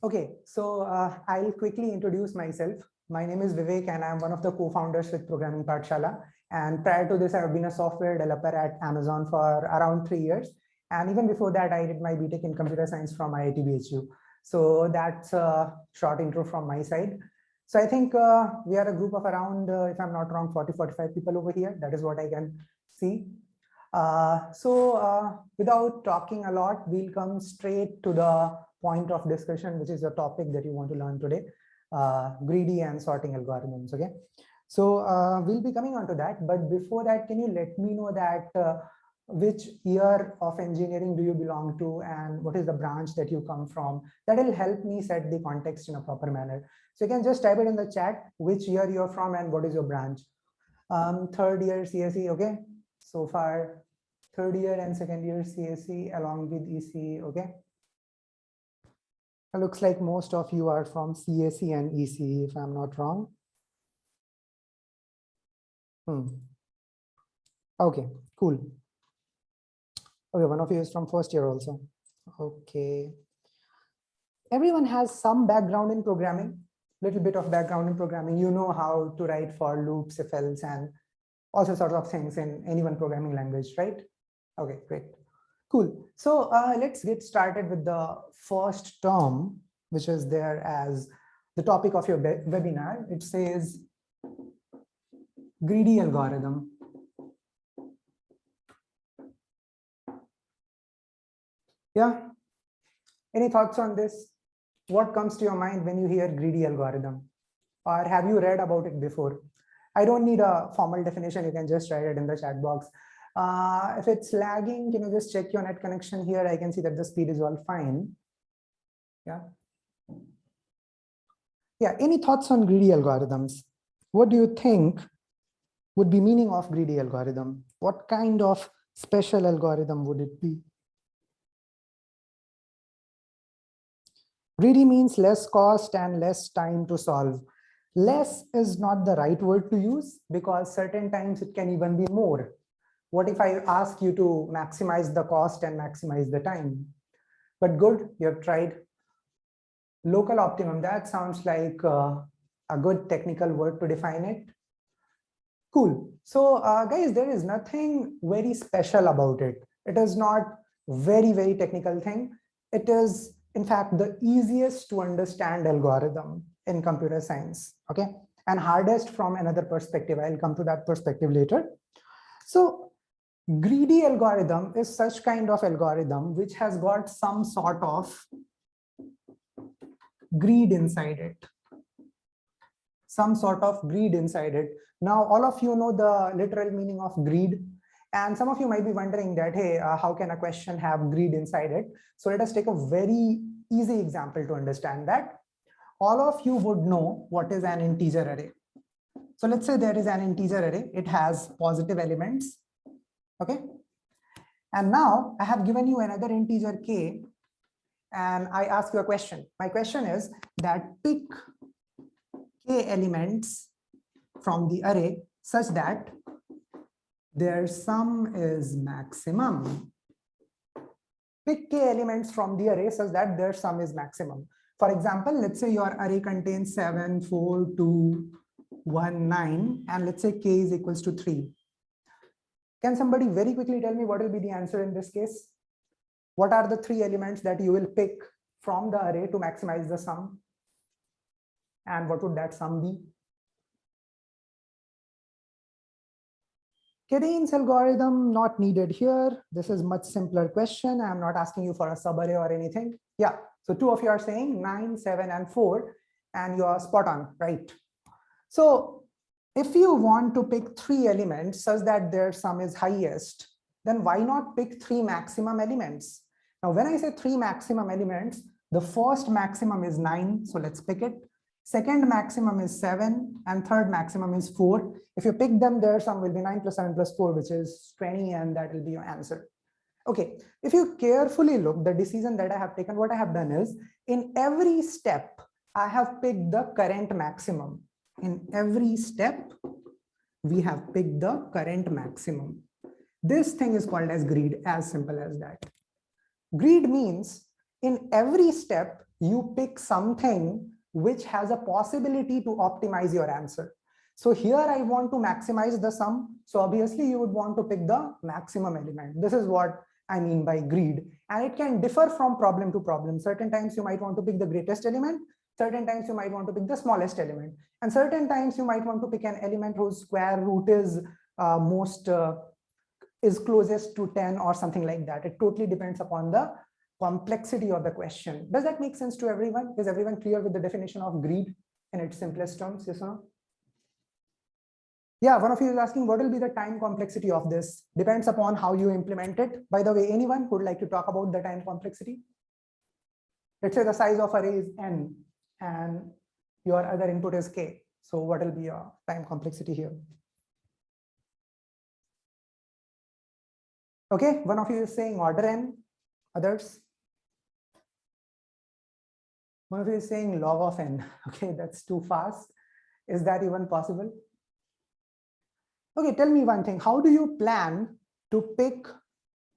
Okay, so I'll quickly introduce myself. My name is Vivek and I'm one of the co-founders with Programming Pathshala. And prior to this, I've been a software developer at Amazon for around 3 years. And even before that, I did my BTech in computer science from IIT BHU. So that's a short intro from my side. So I think we are a group of around, if I'm not wrong, 40-45 people over here. That is what I can see. Without talking a lot, we'll come straight to the point of discussion, which is the topic that you want to learn today, greedy and sorting algorithms. Okay, so we'll be coming on to that. But before that, can you let me know that which year of engineering do you belong to and what is the branch that you come from? That will help me set the context in a proper manner. So you can just type it in the chat, which year you're from and what is your branch. Third year CSE, okay? So far, third year and second year CSE along with ECE, okay? It looks like most of you are from CSE and ECE, if I'm not wrong. Okay, cool. Okay, one of you is from first year also. Okay. Everyone has some background in programming, little bit of background in programming. You know how to write for loops, if else, and all sorts of things in any one programming language, right? Okay, great. Cool. So let's get started with the first term, which is there as the topic of your webinar. It says greedy algorithm. Yeah. Any thoughts on this? What comes to your mind when you hear greedy algorithm? Or have you read about it before? I don't need a formal definition. You can just write it in the chat box. If it's lagging, can you just check your net connection here? I can see that the speed is all fine. Yeah. Yeah. Any thoughts on greedy algorithms? What do you think would be meaning of greedy algorithm? What kind of special algorithm would it be? Greedy means less cost and less time to solve. Less is not the right word to use because certain times it can even be more. What if I ask you to maximize the cost and maximize the time? But good, you have tried. Local optimum, that sounds like a good technical word to define it. Cool. So guys, there is nothing very special about it. It is not very technical thing. It is, in fact, the easiest to understand algorithm in computer science, okay? And hardest from another perspective. I'll come to that perspective later. So greedy algorithm is such kind of algorithm which has got some sort of greed inside it. Some sort of greed inside it. Now, all of you know the literal meaning of greed. And some of you might be wondering that, hey, how can a question have greed inside it? So let us take a very easy example to understand that. All of you would know what is an integer array. So let's say there is an integer array. It has positive elements. Okay. And now I have given you another integer k. And I ask you a question. My question is that pick k elements from the array such that their sum is maximum. Pick k elements from the array such that their sum is maximum. For example, let's say your array contains 7, 4, 2, 1, 9, and let's say k is equals to 3. Can somebody very quickly tell me what will be the answer in this case? What are the 3 elements that you will pick from the array to maximize the sum? And what would that sum be? Kadeen's algorithm not needed here. This is much simpler question. I'm not asking you for a subarray or anything. Yeah, so 2 of you are saying 9, 7, and 4, and you are spot on, right? So if you want to pick 3 elements such that their sum is highest, then why not pick 3 maximum elements? Now, when I say 3 maximum elements, the first maximum is 9, so let's pick it. Second maximum is 7, and third maximum is 4. If you pick them, their sum will be 9 plus 7 plus 4, which is 20, and that will be your answer. Okay, if you carefully look, the decision that I have taken, what I have done is, in every step, I have picked the current maximum. In every step, we have picked the current maximum. This thing is called as greed, as simple as that. Greed means in every step, you pick something which has a possibility to optimize your answer. So here I want to maximize the sum. So obviously you would want to pick the maximum element. This is what I mean by greed. And it can differ from problem to problem. Certain times you might want to pick the greatest element. Certain times you might want to pick the smallest element. And certain times you might want to pick an element whose square root is closest to 10 or something like that. It totally depends upon the complexity of the question. Does that make sense to everyone? Is everyone clear with the definition of greed in its simplest terms? Yes or no? Yeah, one of you is asking what will be the time complexity of this? Depends upon how you implement it. By the way, anyone would like to talk about the time complexity? Let's say the size of array is n and your other input is k. So what will be your time complexity here? Okay, one of you is saying order n, others? One of you is saying log of n. Okay, that's too fast. Is that even possible? Okay, tell me one thing. How do you plan to pick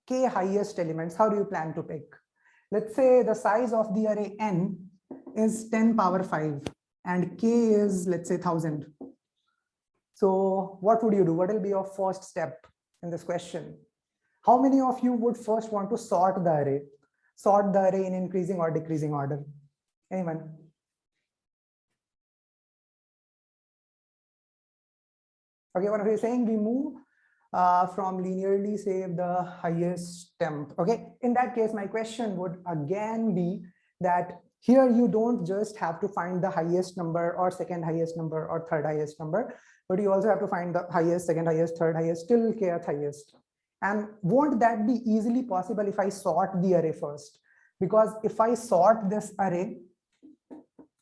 k highest elements? How do you plan to pick? Let's say the size of the array n is 10 power 5 and k is, let's say, 1000. So what would you do? What will be your first step in this question? How many of you would first want to sort the array? Sort the array in increasing or decreasing order? Anyone? Okay, one of you is saying we move from linearly save the highest temp. Okay, in that case, my question would again be that here you don't just have to find the highest number or second highest number or third highest number, but you also have to find the highest, second highest, third highest, till kth highest. And won't that be easily possible if I sort the array first? Because if I sort this array,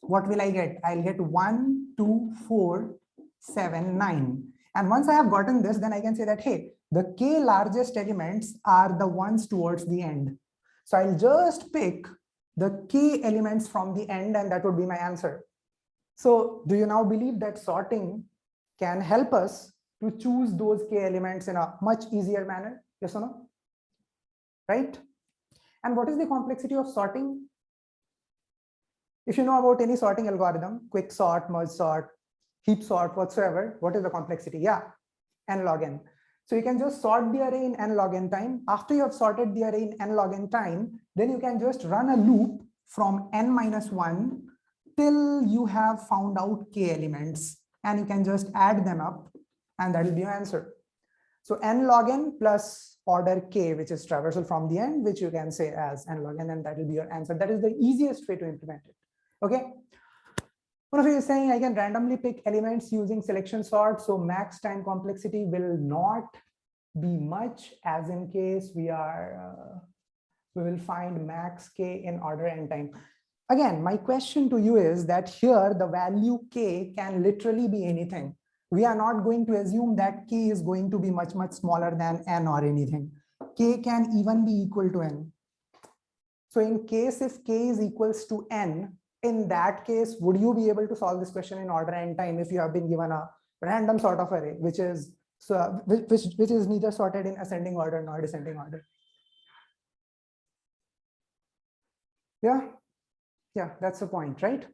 what will I get? I'll get 1, 2, 4, 7, 9. And once I have gotten this, then I can say that, hey, the k largest elements are the ones towards the end. So I'll just pick the k elements from the end, and that would be my answer. So do you now believe that sorting can help us to choose those k elements in a much easier manner? Yes or no? Right? And what is the complexity of sorting? If you know about any sorting algorithm, quick sort, merge sort, heap sort, whatsoever, what is the complexity? Yeah, n log n. So you can just sort the array in n log n time. After you have sorted the array in n log n time, then you can just run a loop from n minus 1 till you have found out k elements, and you can just add them up, and that will be your answer. So n log n plus order k, which is traversal from the end, which you can say as n log n, and that will be your answer. That is the easiest way to implement it. Okay. One of you is saying I can randomly pick elements using selection sort, so max time complexity will not be much, as in case we will find max k in order n time. Again, my question to you is that here the value k can literally be anything. We are not going to assume that k is going to be much smaller than n or anything. K can even be equal to n. So in case if k is equals to n, in that case, would you be able to solve this question in order n time if you have been given a random sort of array, which is neither sorted in ascending order nor descending order? Yeah, that's the point, right?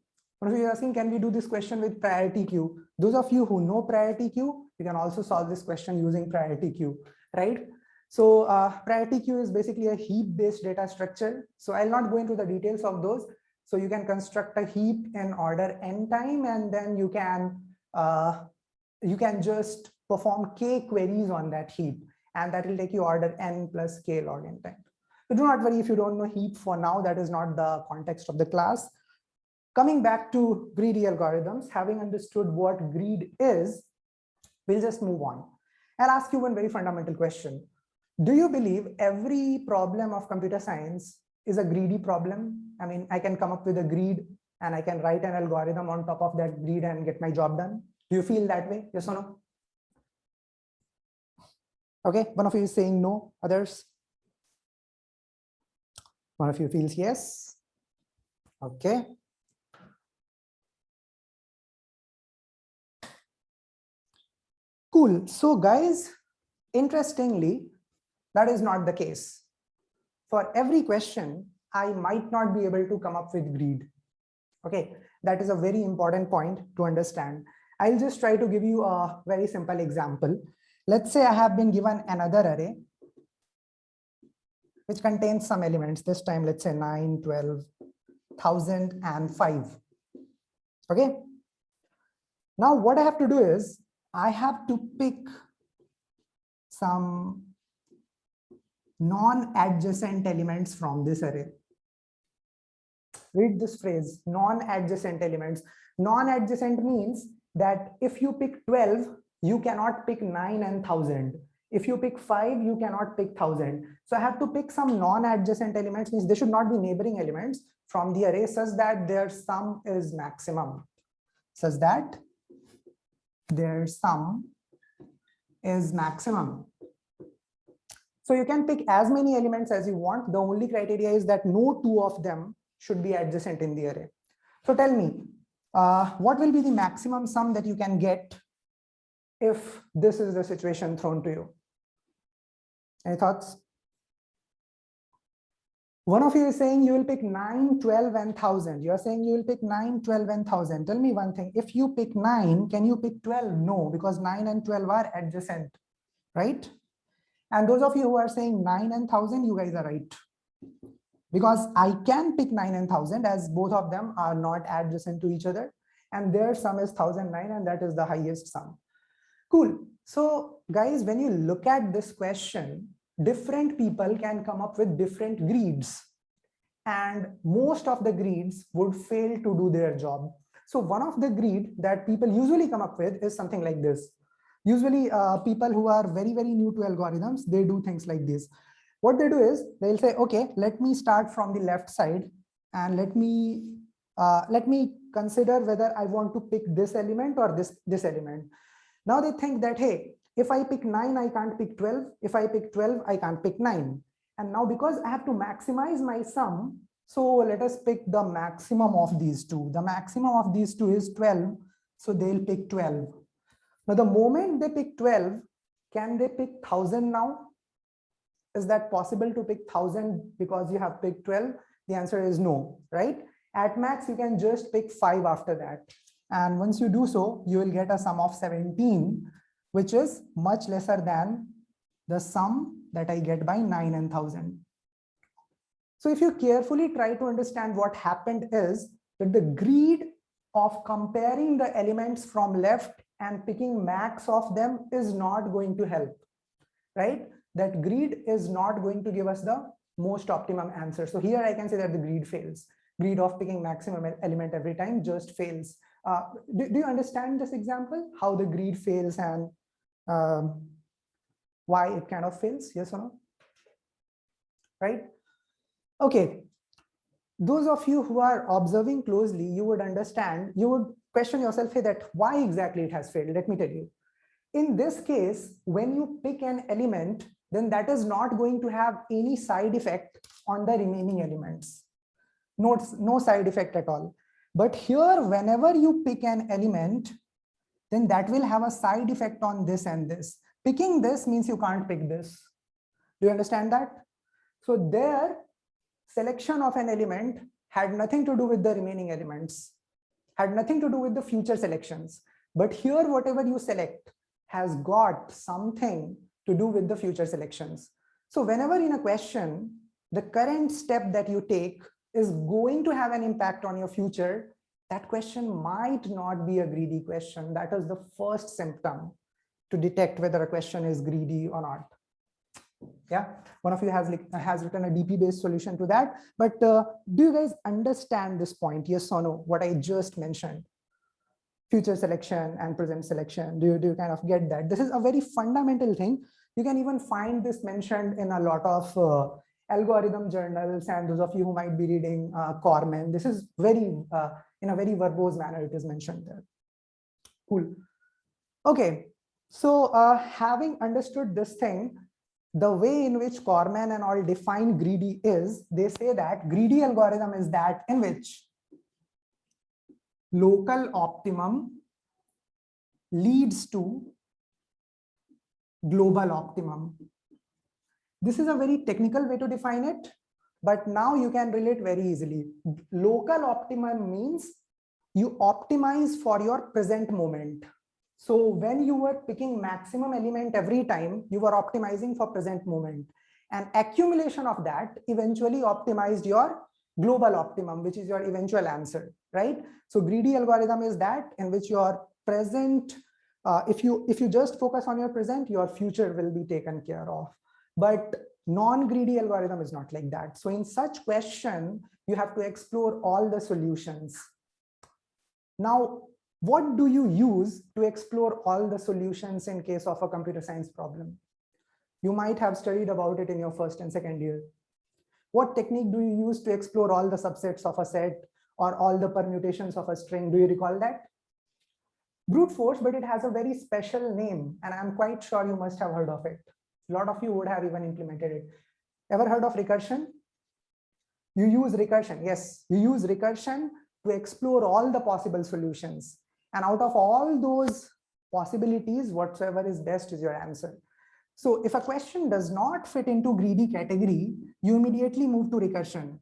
One of you is asking, can we do this question with priority queue? Those of you who know priority queue, you can also solve this question using priority queue, right? So priority queue is basically a heap-based data structure. So I'll not go into the details of those. So you can construct a heap in order n time, and then you can just perform k queries on that heap, and that will take you order n plus k log n time. So do not worry if you don't know heap for now. That is not the context of the class. Coming back to greedy algorithms, having understood what greed is, we'll just move on. I'll ask you one very fundamental question. Do you believe every problem of computer science is a greedy problem? I mean, I can come up with a greed and I can write an algorithm on top of that greed and get my job done. Do you feel that way? Yes or no? Okay, one of you is saying no, others? One of you feels yes. Okay. Cool. So guys, interestingly, that is not the case. For every question, I might not be able to come up with greed. Okay, that is a very important point to understand. I'll just try to give you a very simple example. Let's say I have been given another array which contains some elements. This time, let's say 9, 12, 1000, and 5. Okay. Now what I have to do is I have to pick some non-adjacent elements from this array. Read this phrase, non-adjacent elements. Non-adjacent means that if you pick 12, you cannot pick 9 and 1000. If you pick 5, you cannot pick 1000. So I have to pick some non-adjacent elements, means they should not be neighboring elements from the array such that their sum is maximum. Such that their sum is maximum. So you can pick as many elements as you want. The only criteria is that no two of them should be adjacent in the array. So tell me, what will be the maximum sum that you can get if this is the situation thrown to you? Any thoughts? One of you is saying you will pick 9, 12, and 1000. You are saying you will pick 9, 12, and 1000. Tell me one thing. If you pick 9, can you pick 12? No, because 9 and 12 are adjacent, right? And those of you who are saying 9 and 1000, you guys are right. Because I can pick 9 and 1000 as both of them are not adjacent to each other. And their sum is 1009, and that is the highest sum. Cool. So guys, when you look at this question, different people can come up with different greeds. And most of the greeds would fail to do their job. So one of the greed that people usually come up with is something like this. Usually people who are very, very new to algorithms, they do things like this. What they do is they'll say, okay, let me start from the left side and let me consider whether I want to pick this element or this element. Now they think that, hey, if I pick 9, I can't pick 12. If I pick 12, I can't pick 9. And now because I have to maximize my sum, so let us pick the maximum of these two. The maximum of these two is 12. So they'll pick 12. Now, the moment they pick 12, can they pick 1000 now? Is that possible to pick 1000 because you have picked 12? The answer is no, right? At max, you can just pick 5 after that. And once you do so, you will get a sum of 17, which is much lesser than the sum that I get by 9 and 1000. So if you carefully try to understand what happened is that the greed of comparing the elements from left and picking max of them is not going to help, right? That greed is not going to give us the most optimum answer. So here I can say that the greed fails. Greed of picking maximum element every time just fails. Do you understand this example? How the greed fails and why it kind of fails? Yes or no? Right? Okay. Those of you who are observing closely, you would understand, you would question yourself, hey, that why exactly it has failed? Let me tell you. In this case, when you pick an element, then that is not going to have any side effect on the remaining elements. No side effect at all. But here, whenever you pick an element, then that will have a side effect on this and this. Picking this means you can't pick this. Do you understand that? So their selection of an element had nothing to do with the remaining elements, had nothing to do with the future selections. But here, whatever you select has got something to do with the future selections. So whenever in a question, the current step that you take is going to have an impact on your future, that question might not be a greedy question. That is the first symptom to detect whether a question is greedy or not. Yeah, one of you has written a DP-based solution to that. But do you guys understand this point? Yes or no? What I just mentioned, future selection and present selection. Do you kind of get that? This is a very fundamental thing. You can even find this mentioned in a lot of algorithm journals, and those of you who might be reading Corman, this is very in a very verbose manner. It is mentioned there. Cool. Okay, so having understood this thing, the way in which Corman and all define greedy is, they say that greedy algorithm is that in which local optimum leads to global optimum. This is a very technical way to define it, but now you can relate very easily. Local optimum means you optimize for your present moment. So when you were picking maximum element every time, you were optimizing for present moment, and accumulation of that eventually optimized your global optimum, which is your eventual answer, right? So greedy algorithm is that in which your present, if you just focus on your present, your future will be taken care of. But non-greedy algorithm is not like that. So in such question, you have to explore all the solutions. Now, what do you use to explore all the solutions in case of a computer science problem? You might have studied about it in your first and second year. What technique do you use to explore all the subsets of a set or all the permutations of a string? Do you recall that? Brute force, but it has a very special name, and I'm quite sure you must have heard of it. A lot of you would have even implemented it. Ever heard of recursion? You use recursion. Yes, you use recursion to explore all the possible solutions. And out of all those possibilities, whatsoever is best is your answer. So if a question does not fit into greedy category, you immediately move to recursion.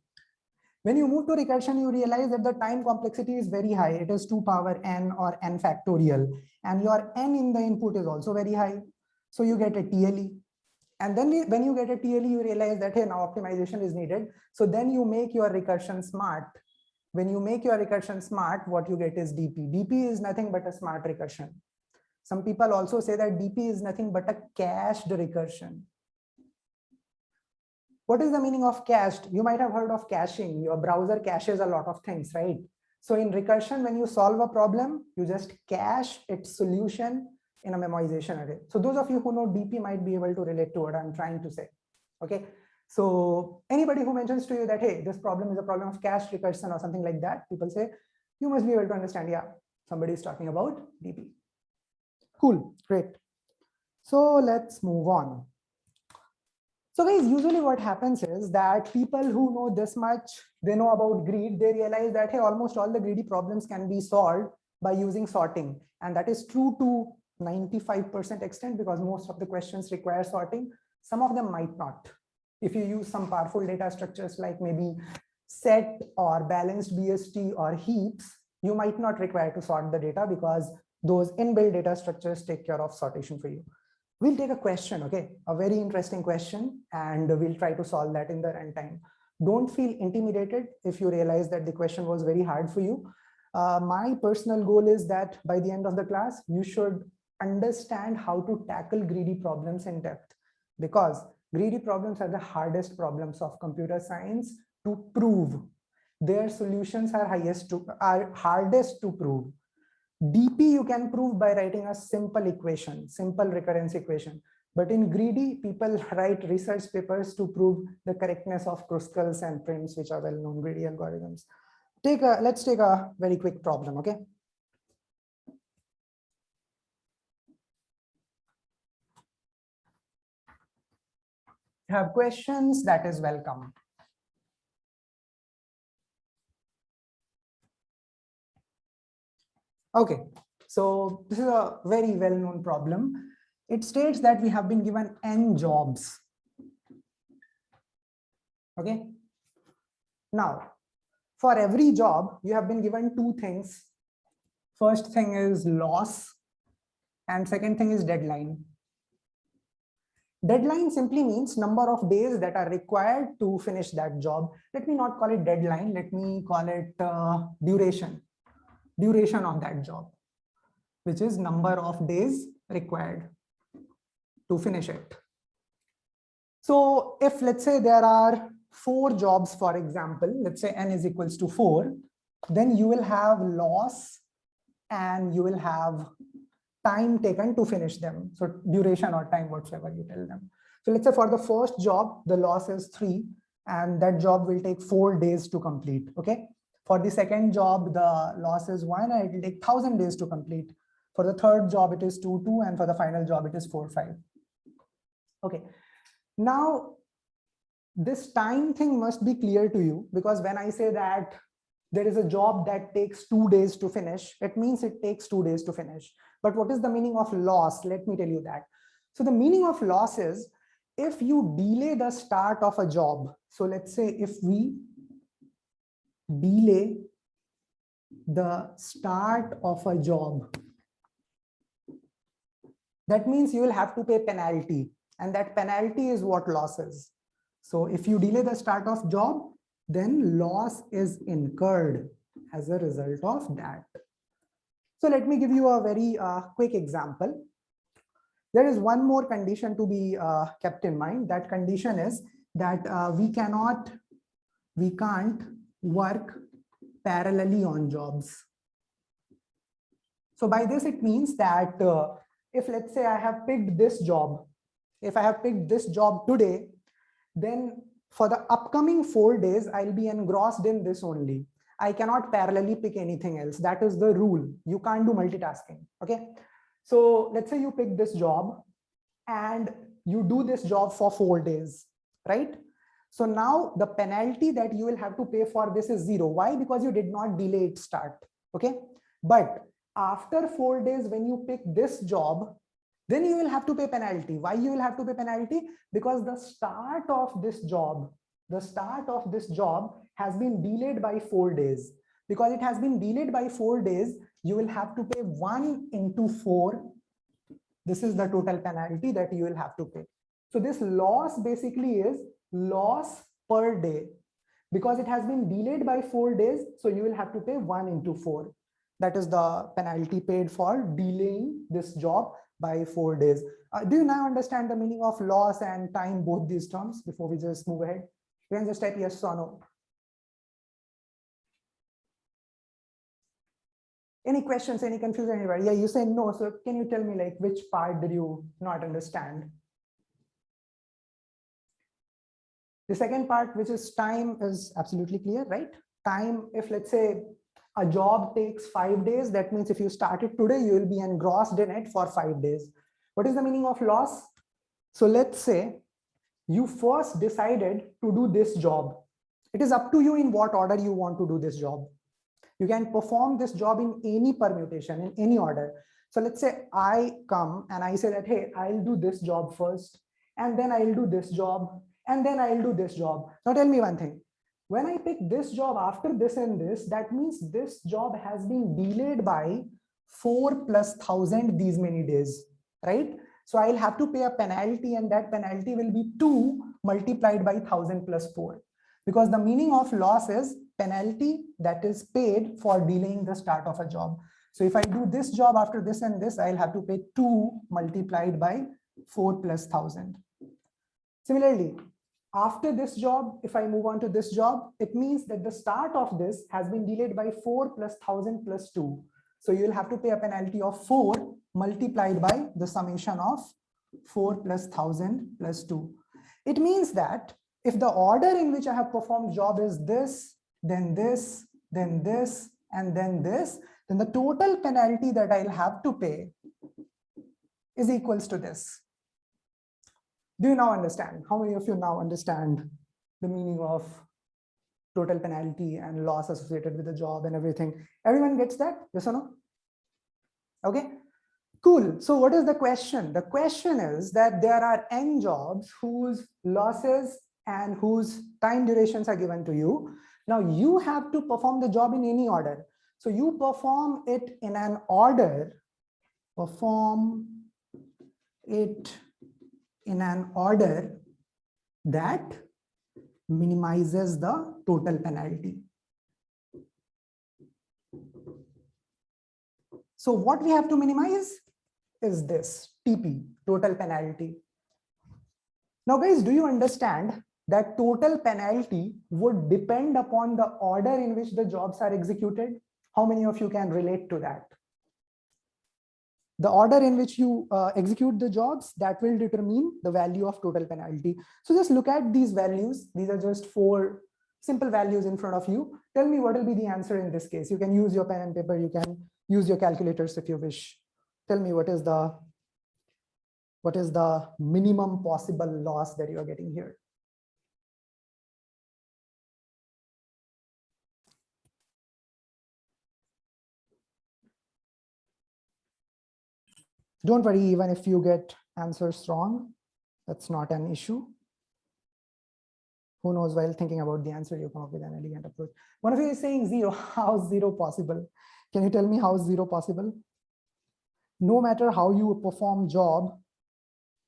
When you move to recursion, you realize that the time complexity is very high. It is 2 power n or n factorial. And your n in the input is also very high. So you get a TLE. And then when you get a TLE, you realize that, hey, now optimization is needed. So then you make your recursion smart. When you make your recursion smart, what you get is DP. DP is nothing but a smart recursion. Some people also say that DP is nothing but a cached recursion. What is the meaning of cached? You might have heard of caching. Your browser caches a lot of things, right? So in recursion, when you solve a problem, you just cache its solution in a memoization array. So those of you who know DP might be able to relate to what I'm trying to say. Okay. So anybody who mentions to you that, hey, this problem is a problem of cached recursion or something like that, people say, you must be able to understand, yeah, somebody is talking about DP. Cool, great. So let's move on. So guys, usually what happens is that people who know this much, they know about greed, they realize that, hey, almost all the greedy problems can be solved by using sorting. And that is true to 95% extent, because most of the questions require sorting. Some of them might not. If you use some powerful data structures like maybe set or balanced BST or heaps, you might not require to sort the data because those inbuilt data structures take care of sortation for you. We'll take a question, okay, a very interesting question, and we'll try to solve that in the runtime. Don't feel intimidated if you realize that the question was very hard for you. My personal goal is that by the end of the class, you should understand how to tackle greedy problems in depth, because greedy problems are the hardest problems of computer science to prove. Their solutions are hardest to prove. DP you can prove by writing a simple equation, simple recurrence equation. But in greedy, people write research papers to prove the correctness of Kruskal's and Prim's, which are well-known greedy algorithms. Let's take a very quick problem, okay? If you have questions, that is welcome. Okay, so this is a very well-known problem. It states that we have been given n jobs. Okay. Now, for every job, you have been given two things. First thing is loss, and second thing is deadline. Deadline simply means number of days that are required to finish that job. Let me not call it deadline. Let me call it duration of that job, which is number of days required to finish it. So if let's say there are 4 jobs, for example, let's say n is equals to 4, then you will have loss and you will have time taken to finish them. So duration or time, whatsoever you tell them. So let's say for the first job, the loss is 3, and that job will take 4 days to complete. Okay. For the second job, the loss is 1, and it will take 1,000 days to complete. For the third job, it is 2, and for the final job, it is 4, 5. Okay. Now, this time thing must be clear to you, because when I say that there is a job that takes 2 days to finish, it means it takes 2 days to finish. But what is the meaning of loss? Let me tell you that. So the meaning of loss is if you delay the start of a job, so let's say if we delay the start of a job, that means you will have to pay penalty, and that penalty is what loss is. So if you delay the start of job, then loss is incurred as a result of that. So let me give you a very quick example. There is one more condition to be kept in mind. That condition is that we can't work parallelly on jobs. So by this, it means that if let's say I have picked this job, if I have picked this job today, then for the upcoming 4 days, I'll be engrossed in this only. I cannot parallelly pick anything else. That is the rule. You can't do multitasking. Okay. So let's say you pick this job and you do this job for 4 days, right? So now the penalty that you will have to pay for this is 0. Why? Because you did not delay its start. Okay. But after 4 days, when you pick this job, then you will have to pay penalty. Why you will have to pay penalty? Because the start of this job has been delayed by 4 days. Because it has been delayed by 4 days, you will have to pay 1 into 4. This is the total penalty that you will have to pay. So this loss basically is loss per day. Because it has been delayed by 4 days, so you will have to pay 1 into 4. That is the penalty paid for delaying this job by 4 days. Do you now understand the meaning of loss and time, both these terms, before we just move ahead? You can just type yes or no. Any questions, any confusion anywhere? Yeah, you say no. So can you tell me like which part did you not understand? The second part, which is time, is absolutely clear, right? Time, if let's say a job takes 5 days, that means if you start it today, you will be engrossed in it for 5 days. What is the meaning of loss? So let's say you first decided to do this job. It is up to you in what order you want to do this job. You can perform this job in any permutation, in any order. So let's say I come and I say that, hey, I'll do this job first, and then I'll do this job, and then I'll do this job. Now tell me one thing. When I pick this job after this and this, that means this job has been delayed by 4 plus 1,000 these many days, right? So I'll have to pay a penalty, and that penalty will be 2 multiplied by 1,000 plus 4. Because the meaning of loss is penalty that is paid for delaying the start of a job. So if I do this job after this and this, I'll have to pay 2 multiplied by 4 plus 1,000. Similarly, after this job, if I move on to this job, it means that the start of this has been delayed by 4 plus 1,000 plus 2. So you'll have to pay a penalty of 4 multiplied by the summation of 4 plus 1,000 plus 2. It means that if the order in which I have performed job is this, then this, then this, and then this, then the total penalty that I'll have to pay is equals to this. Do you now understand? How many of you now understand the meaning of total penalty and loss associated with the job and everything? Everyone gets that? Yes or no? Okay, cool. So what is the question? The question is that there are n jobs whose losses and whose time durations are given to you. Now you have to perform the job in any order. So you perform it in an order, that minimizes the total penalty. So what we have to minimize is this TP, total penalty. Now guys, do you understand that total penalty would depend upon the order in which the jobs are executed? How many of you can relate to that? The order in which you execute the jobs, that will determine the value of total penalty. So just look at these values. These are just 4 simple values in front of you. Tell me what will be the answer in this case. You can use your pen and paper. You can use your calculators if you wish. Tell me what is the minimum possible loss that you are getting here. Don't worry, even if you get answers wrong. That's not an issue. Who knows, while thinking about the answer, you come up with an elegant approach. One of you is saying 0. How is 0 possible? Can you tell me how is 0 possible? No matter how you perform job,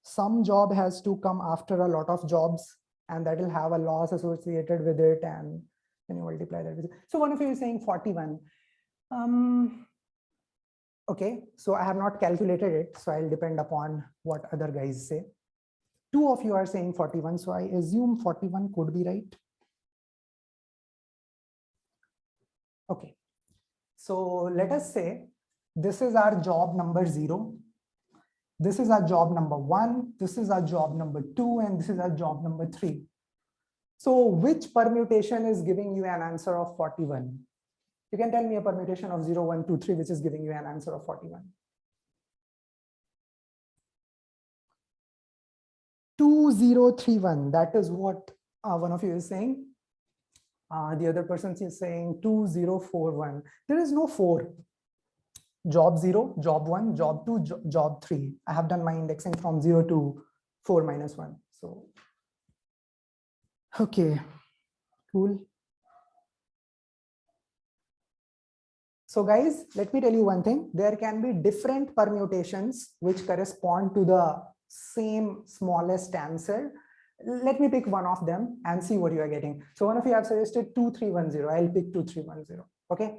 some job has to come after a lot of jobs, and that will have a loss associated with it, and then you multiply that with it. So one of you is saying 41. Okay, so I have not calculated it, so I'll depend upon what other guys say. 2 of you are saying 41, so I assume 41 could be right. Okay, so let us say this is our job number 0. This is our job number 1. This is our job number 2, and this is our job number 3. So which permutation is giving you an answer of 41? You can tell me a permutation of 0, 1, 2, 3, which is giving you an answer of 41. 2031, that is what one of you is saying. The other person is saying 2041. There is no 4. Job 0, job 1, job 2, job 3. I have done my indexing from 0 to 4 minus 1. So, okay, cool. So guys, let me tell you one thing. There can be different permutations which correspond to the same smallest answer. Let me pick one of them and see what you are getting. So one of you have suggested 2310. I'll pick 2310. Okay.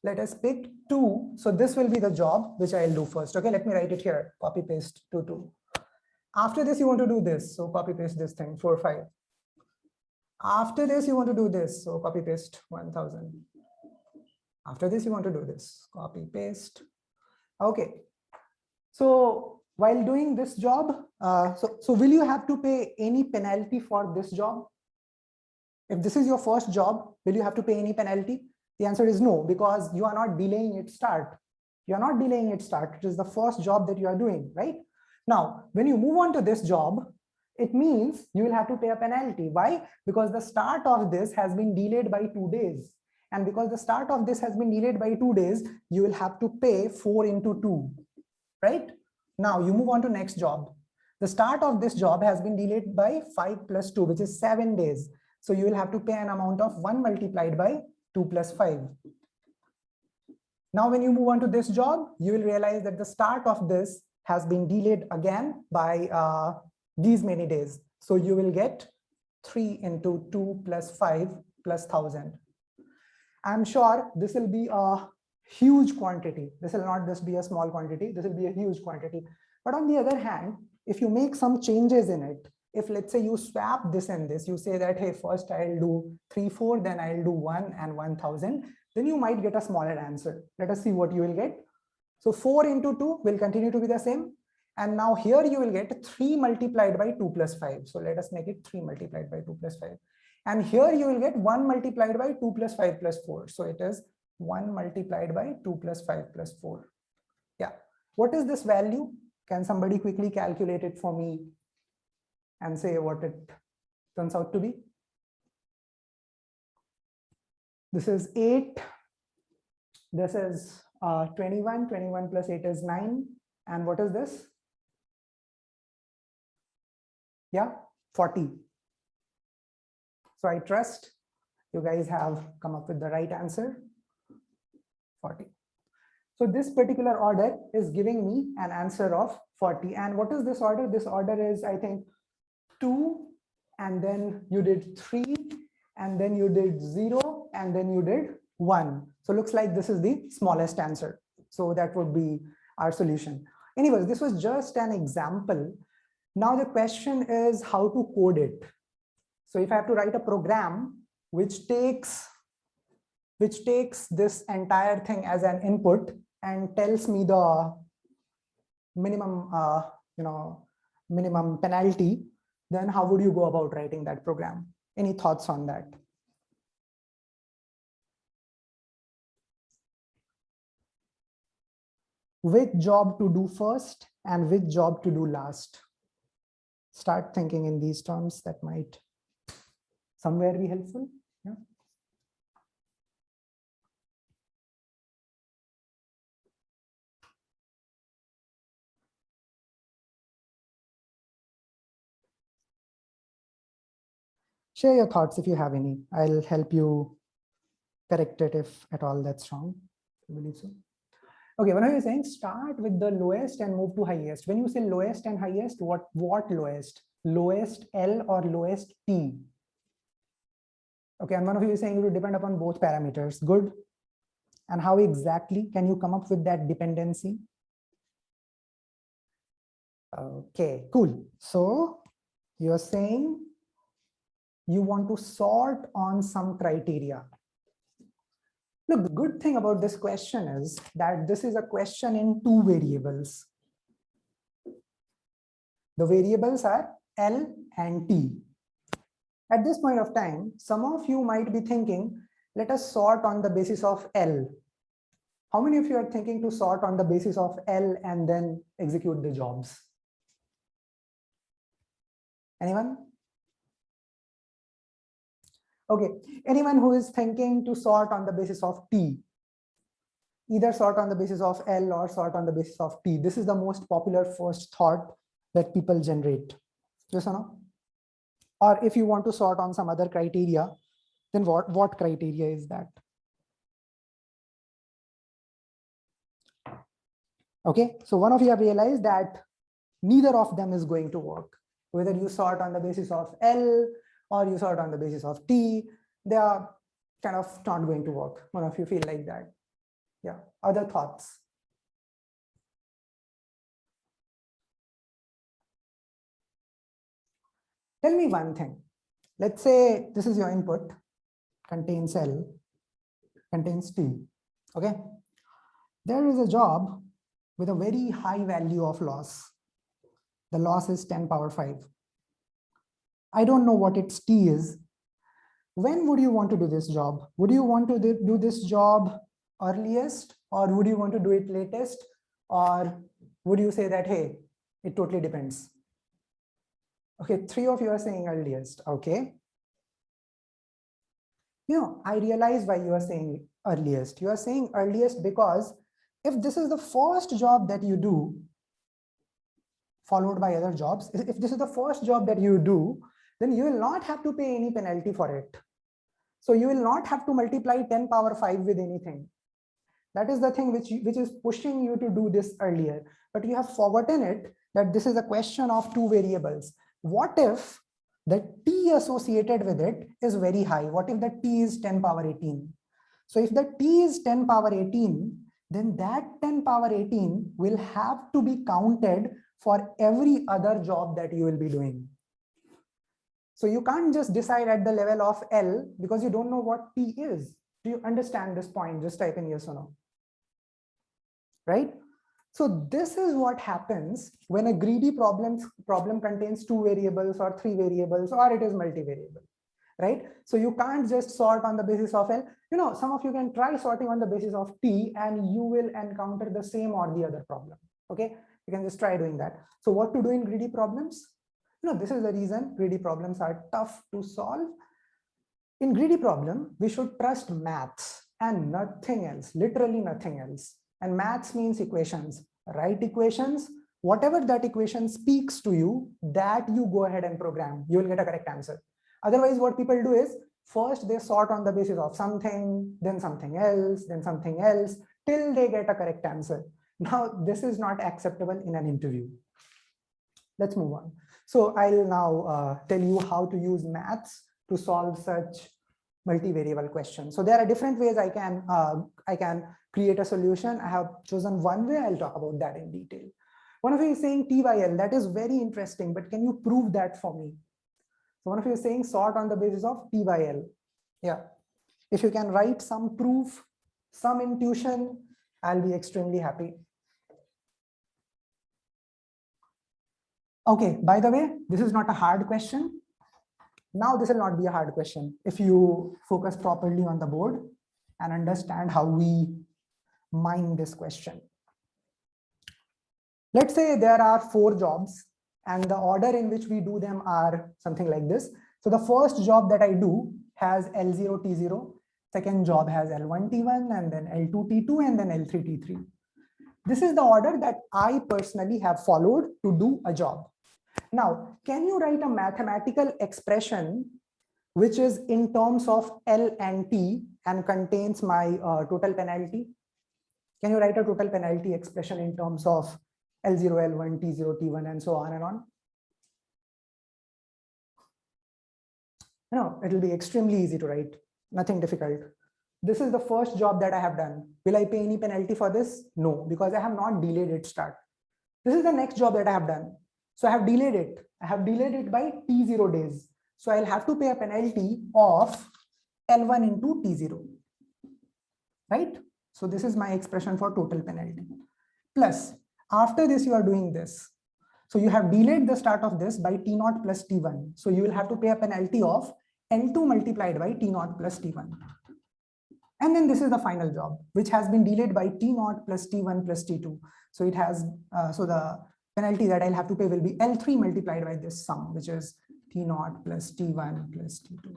Let us pick 2. So this will be the job which I'll do first. Okay, let me write it here. Copy paste 2. After this, you want to do this. So copy paste this thing 4, 5. After this, you want to do this. So copy paste 1000. After this, you want to do this. Copy paste. Okay. So while doing this job, so will you have to pay any penalty for this job? If this is your first job, will you have to pay any penalty? The answer is no, because you are not delaying its start. You are not delaying its start. It is the first job that you are doing, right? Now, when you move on to this job, it means you will have to pay a penalty. Why? Because the start of this has been delayed by 2 days. And because the start of this has been delayed by 2 days, you will have to pay 4 into 2, right? Now you move on to next job. The start of this job has been delayed by 5 plus 2, which is 7 days. So you will have to pay an amount of 1 multiplied by 2 plus 5. Now when you move on to this job, you will realize that the start of this has been delayed again by these many days. So you will get 3 into 2 plus 5 plus 1000. I'm sure this will be a huge quantity. This will not just be a small quantity. This will be a huge quantity. But on the other hand, if you make some changes in it, if let's say you swap this and this, you say that, hey, first I'll do 3, 4, then I'll do 1 and 1000, then you might get a smaller answer. Let us see what you will get. So 4 into 2 will continue to be the same. And now here you will get 3 multiplied by 2 plus 5. So let us make it 3 multiplied by 2 plus 5. And here you will get 1 multiplied by 2 plus 5 plus 4. So it is 1 multiplied by 2 plus 5 plus 4. Yeah. What is this value? Can somebody quickly calculate it for me and say what it turns out to be? This is 8. This is 21. 21 plus 8 is 9. And what is this? Yeah, 40. So I trust you guys have come up with the right answer, 40. So this particular order is giving me an answer of 40. And what is this order? This order is, I think, 2, and then you did 3, and then you did 0, and then you did 1. So looks like this is the smallest answer. So that would be our solution. Anyways, this was just an example. Now the question is how to code it. So if I have to write a program which takes this entire thing as an input and tells me the minimum minimum penalty, then how would you go about writing that program? Any thoughts on that? Which job to do first and which job to do last? Start thinking in these terms. That might somewhere be helpful. Yeah. Share your thoughts if you have any. I'll help you correct it if at all that's wrong. I believe so. Okay, when are you saying start with the lowest and move to highest? When you say lowest and highest, what lowest? Lowest L or lowest T? Okay, and one of you is saying it will depend upon both parameters. Good. And how exactly can you come up with that dependency? Okay, cool. So you're saying you want to sort on some criteria. Look, the good thing about this question is that this is a question in two variables. The variables are L and T. At this point of time, some of you might be thinking, let us sort on the basis of L. How many of you are thinking to sort on the basis of L and then execute the jobs? Anyone? Okay, anyone who is thinking to sort on the basis of T? Either sort on the basis of L or sort on the basis of T. This is the most popular first thought that people generate. Yes or no? Or if you want to sort on some other criteria, then what criteria is that? Okay, so one of you have realized that neither of them is going to work. Whether you sort on the basis of L or you sort on the basis of T, they are kind of not going to work. One of you feel like that. Yeah, other thoughts? Tell me one thing. Let's say this is your input, contains L, contains T. Okay. There is a job with a very high value of loss. The loss is 10 power 5. I don't know what its T is. When would you want to do this job? Would you want to do this job earliest, or would you want to do it latest, or would you say that, hey, it totally depends? Okay, 3 of you are saying earliest. Okay. I realize why you are saying earliest. You are saying earliest because if this is the first job that you do, followed by other jobs, if this is the first job that you do, then you will not have to pay any penalty for it. So you will not have to multiply 10 power 5 with anything. That is the thing which is pushing you to do this earlier. But you have forgotten it, that this is a question of two variables. What if the T associated with it is very high? What if the T is 10 power 18? So if the T is 10 power 18, then that 10 power 18 will have to be counted for every other job that you will be doing. So you can't just decide at the level of L because you don't know what T is. Do you understand this point? Just type in yes or no. Right? So this is what happens when a greedy problem contains 2 variables or 3 variables, or it is multivariable, right? So you can't just sort on the basis of L. Some of you can try sorting on the basis of T and you will encounter the same or the other problem. Okay, you can just try doing that. So what to do in greedy problems? This is the reason greedy problems are tough to solve. In greedy problem, we should trust maths and nothing else, literally nothing else. And maths means equations. Write equations, whatever that equation speaks to you, that you go ahead and program, you will get a correct answer. Otherwise, what people do is first they sort on the basis of something, then something else, till they get a correct answer. Now, this is not acceptable in an interview. Let's move on. So I'll now tell you how to use maths to solve such multivariable questions. So there are different ways I can create a solution. I have chosen one way. I'll talk about that in detail. One of you is saying T by L. That is very interesting, but can you prove that for me? So one of you is saying sort on the basis of T by L. Yeah. If you can write some proof, some intuition, I'll be extremely happy. Okay, by the way, this is not a hard question. Now this will not be a hard question if you focus properly on the board and understand how we mine this question. Let's say there are 4 jobs and the order in which we do them are something like this. So the first job that I do has L0 T0, second job has L1 T1, and then L2 T2, and then L3 T3. This is the order that I personally have followed to do a job. Now, can you write a mathematical expression which is in terms of L and T and contains my total penalty? Can you write a total penalty expression in terms of L0, L1, T0, T1, and so on and on? No, it will be extremely easy to write, nothing difficult. This is the first job that I have done. Will I pay any penalty for this? No, because I have not delayed its start. This is the next job that I have done. So I have delayed it. I have delayed it by T0 days. So I'll have to pay a penalty of L1 into T0, right? So this is my expression for total penalty. Plus, after this, you are doing this. So you have delayed the start of this by T0 plus T1. So you will have to pay a penalty of L2 multiplied by T0 plus T1. And then this is the final job, which has been delayed by T0 plus T1 plus T2. So it has, so the penalty that I'll have to pay will be L3 multiplied by this sum, which is T0 plus T1 plus T2.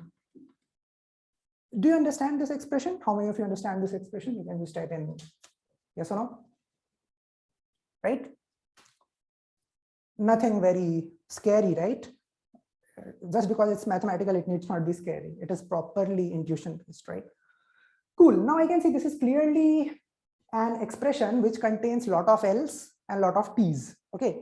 Do you understand this expression? How many of you understand this expression? You can just type in yes or no, right? Nothing very scary, right? Just because it's mathematical, it needs not be scary. It is properly intuition based, right? Cool. Now I can see this is clearly an expression which contains a lot of L's and a lot of T's. Okay.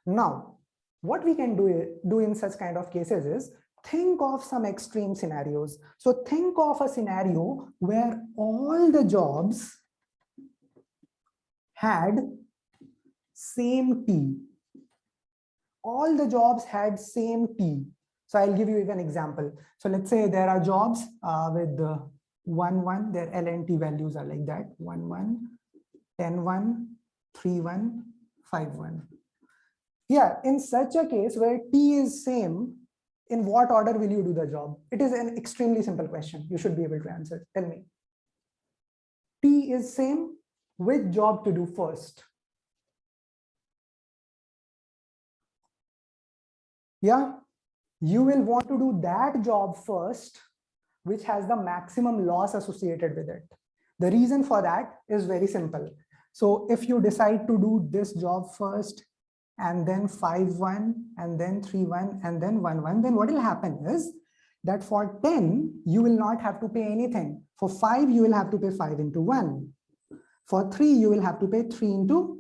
Now, what we can do in such kind of cases is think of some extreme scenarios. So think of a scenario where all the jobs had same T. All the jobs had same T. So I'll give you an example. So let's say there are jobs with 1, 1, their L and T values are like that, 1, 1, 10, 1, 3, 1, 5, 1. Yeah, in such a case where T is same, in what order will you do the job? It is an extremely simple question. You should be able to answer. Tell me. T is same, which job to do first? Yeah, you will want to do that job first, which has the maximum loss associated with it. The reason for that is very simple. So if you decide to do this job first, and then 5, 1, and then 3, 1, and then 1, 1, then what will happen is that for 10, you will not have to pay anything. For 5, you will have to pay 5 into 1. For 3, you will have to pay 3 into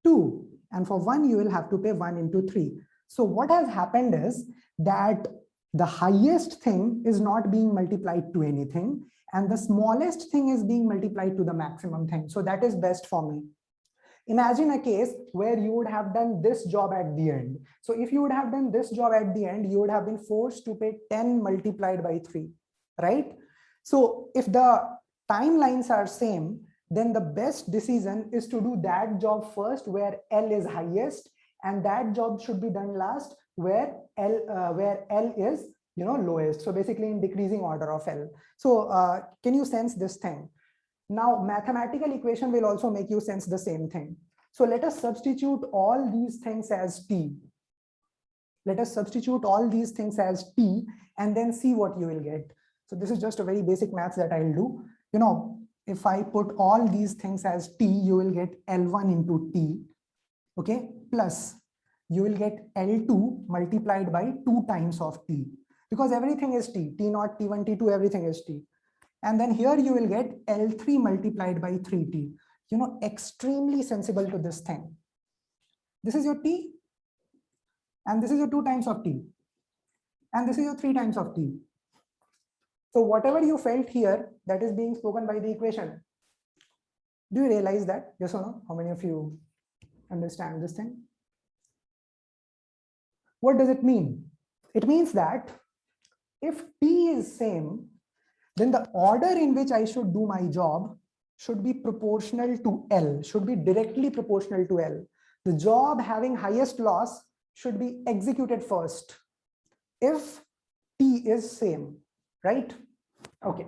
2. And for 1, you will have to pay 1 into 3. So what has happened is that the highest thing is not being multiplied to anything, and the smallest thing is being multiplied to the maximum thing. So that is best for me. Imagine a case where you would have done this job at the end. So if you would have done this job at the end, you would have been forced to pay 10 multiplied by 3, right? So if the timelines are same, then the best decision is to do that job first where L is highest, and that job should be done last where L is lowest. So basically in decreasing order of L. So can you sense this thing? Now mathematical equation will also make you sense the same thing. So let us substitute all these things as T. Let us substitute all these things as T and then see what you will get. So this is just a very basic maths that I'll do. If I put all these things as T, you will get L1 into T, okay, plus you will get L2 multiplied by 2 times of T, because everything is T, T0, T1, T2, everything is T. And then here you will get L3 multiplied by 3T, extremely sensible to this thing. This is your T, and this is your 2 times of T, and this is your 3 times of T. So whatever you felt here, that is being spoken by the equation. Do you realize that? Yes or no? How many of you understand this thing? What does it mean? It means that if T is same, then the order in which I should do my job should be proportional to L, should be directly proportional to L. The job having highest loss should be executed first if T is same, right? Okay.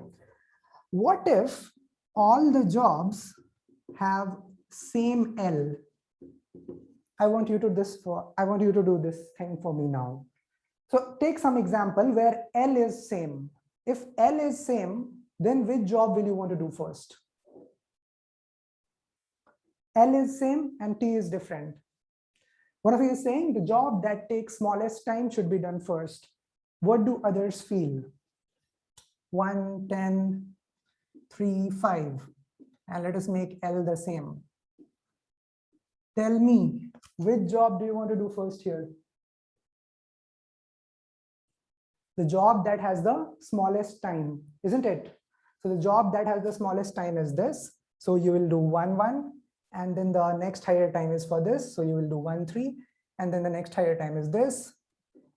What if all the jobs have same L? I want you to do this thing for me now. So take some example where L is same. If L is same, then which job will you want to do first? L is same and T is different. One of you is saying the job that takes smallest time should be done first. What do others feel? 1, 10, 3, 5. And let us make L the same. Tell me, which job do you want to do first here? The job that has the smallest time, isn't it? So the job that has the smallest time is this. So you will do 1, 1, and then the next higher time is for this. So you will do 1, 3, and then the next higher time is this.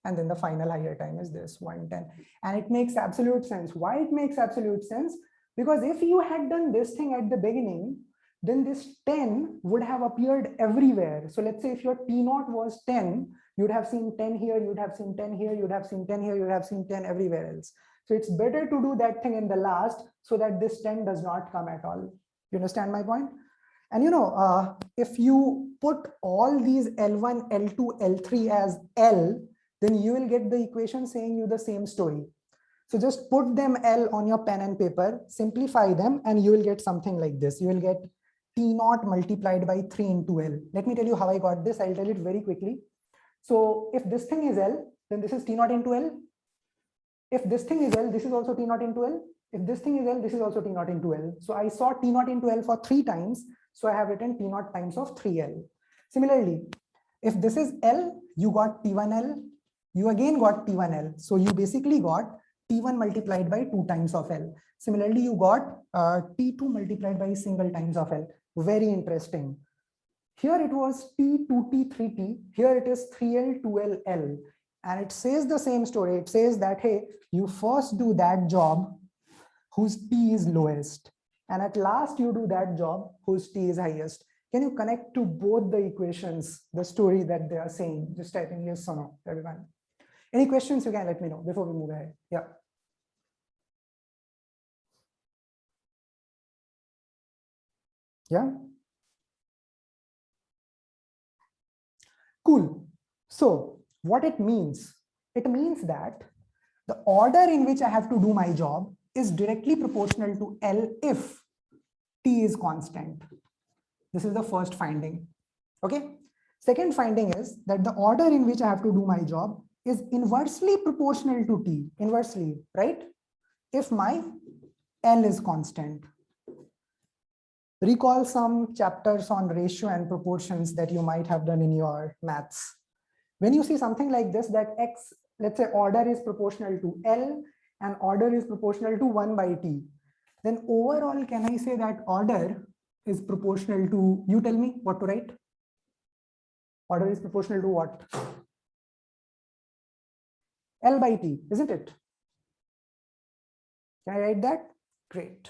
And then the final higher time is this 1, 10. And it makes absolute sense. Why it makes absolute sense? Because if you had done this thing at the beginning, then this 10 would have appeared everywhere. So let's say if your T0 was 10, you'd have seen 10 here, you'd have seen 10 here, you'd have seen 10 here, you'd have seen 10 everywhere else. So it's better to do that thing in the last so that this 10 does not come at all. You understand my point? And you know, if you put all these L1, L2, L3 as L, then you will get the equation saying you the same story. So just put them L on your pen and paper, simplify them, and you will get something like this. You will get T0 multiplied by 3 into L. Let me tell you how I got this. I'll tell it very quickly. So if this thing is L, then this is T0 into L. If this thing is L, this is also T0 into L. If this thing is L, this is also T0 into L. So I saw T0 into L for 3 times. So I have written T0 times of 3L. Similarly, if this is L, you got T1L. You again got T1L. So you basically got T1 multiplied by 2 times of L. Similarly, you got T2 multiplied by single times of L. Very interesting. Here it was T, 2T, 3T. Here it is 3L, 2L, L. And it says the same story. It says that, hey, you first do that job whose T is lowest. And at last you do that job whose T is highest. Can you connect to both the equations, the story that they are saying? Just type in yes or no, everyone. Any questions, you can let me know before we move ahead. Yeah. Yeah. Cool. So what it means that the order in which I have to do my job is directly proportional to L if T is constant. This is the first finding. Okay. Second finding is that the order in which I have to do my job is inversely proportional to T, inversely, right? If my L is constant. Recall some chapters on ratio and proportions that you might have done in your maths. When you see something like this, that X, let's say order is proportional to L and order is proportional to 1 by T, then overall, can I say that order is proportional to, you tell me what to write? Order is proportional to what? L by T, isn't it? Can I write that? Great.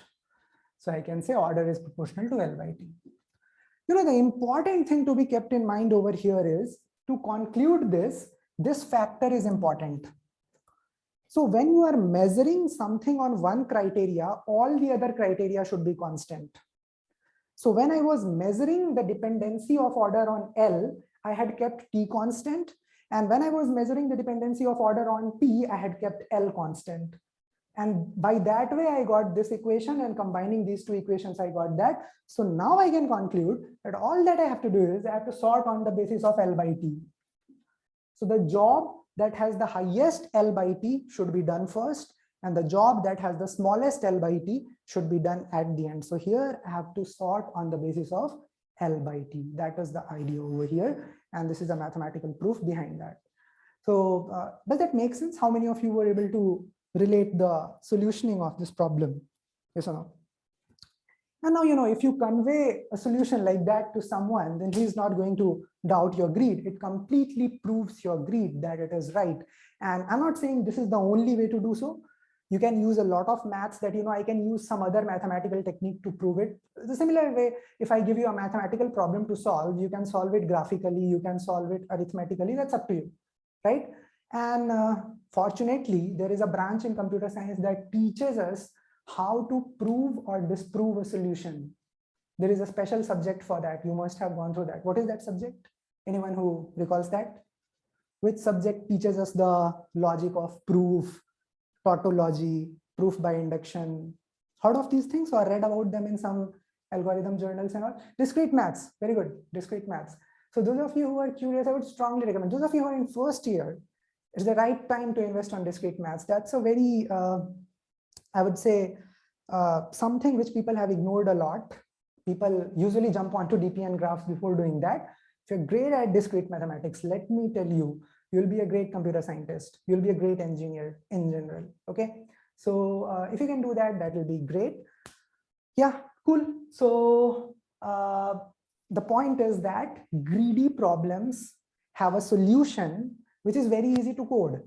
So I can say order is proportional to L by T. You know, the important thing to be kept in mind over here is to conclude this factor is important. So when you are measuring something on one criteria, all the other criteria should be constant. So when I was measuring the dependency of order on L, I had kept T constant. And when I was measuring the dependency of order on T, I had kept L constant. And by that way, I got this equation, and combining these two equations, I got that. So now I can conclude that all that I have to do is I have to sort on the basis of L by T. So the job that has the highest L by T should be done first, and the job that has the smallest L by T should be done at the end. So here I have to sort on the basis of L by T. That is the idea over here. And this is a mathematical proof behind that. So does that make sense? How many of you were able to relate the solutioning of this problem? Yes or no? And now, you know, if you convey a solution like that to someone, then he's not going to doubt your greed. It completely proves your greed that it is right. And I'm not saying this is the only way to do so. You can use a lot of maths that, you know, I can use some other mathematical technique to prove it. The similar way, if I give you a mathematical problem to solve, you can solve it graphically, you can solve it arithmetically, that's up to you, right? And fortunately, there is a branch in computer science that teaches us how to prove or disprove a solution. There is a special subject for that. You must have gone through that. What is that subject? Anyone who recalls that? Which subject teaches us the logic of proof, tautology, proof by induction? Heard of these things or read about them in some algorithm journals and all? Discrete maths, very good, discrete maths. So those of you who are curious, I would strongly recommend. Those of you who are in first year, It's the right time to invest on discrete maths. That's a very, I would say, something which people have ignored a lot. People usually jump onto DPN graphs before doing that. If you're great at discrete mathematics, let me tell you, you'll be a great computer scientist. You'll be a great engineer in general. Okay. So if you can do that, that will be great. Yeah, cool. So the point is that greedy problems have a solution which is very easy to code.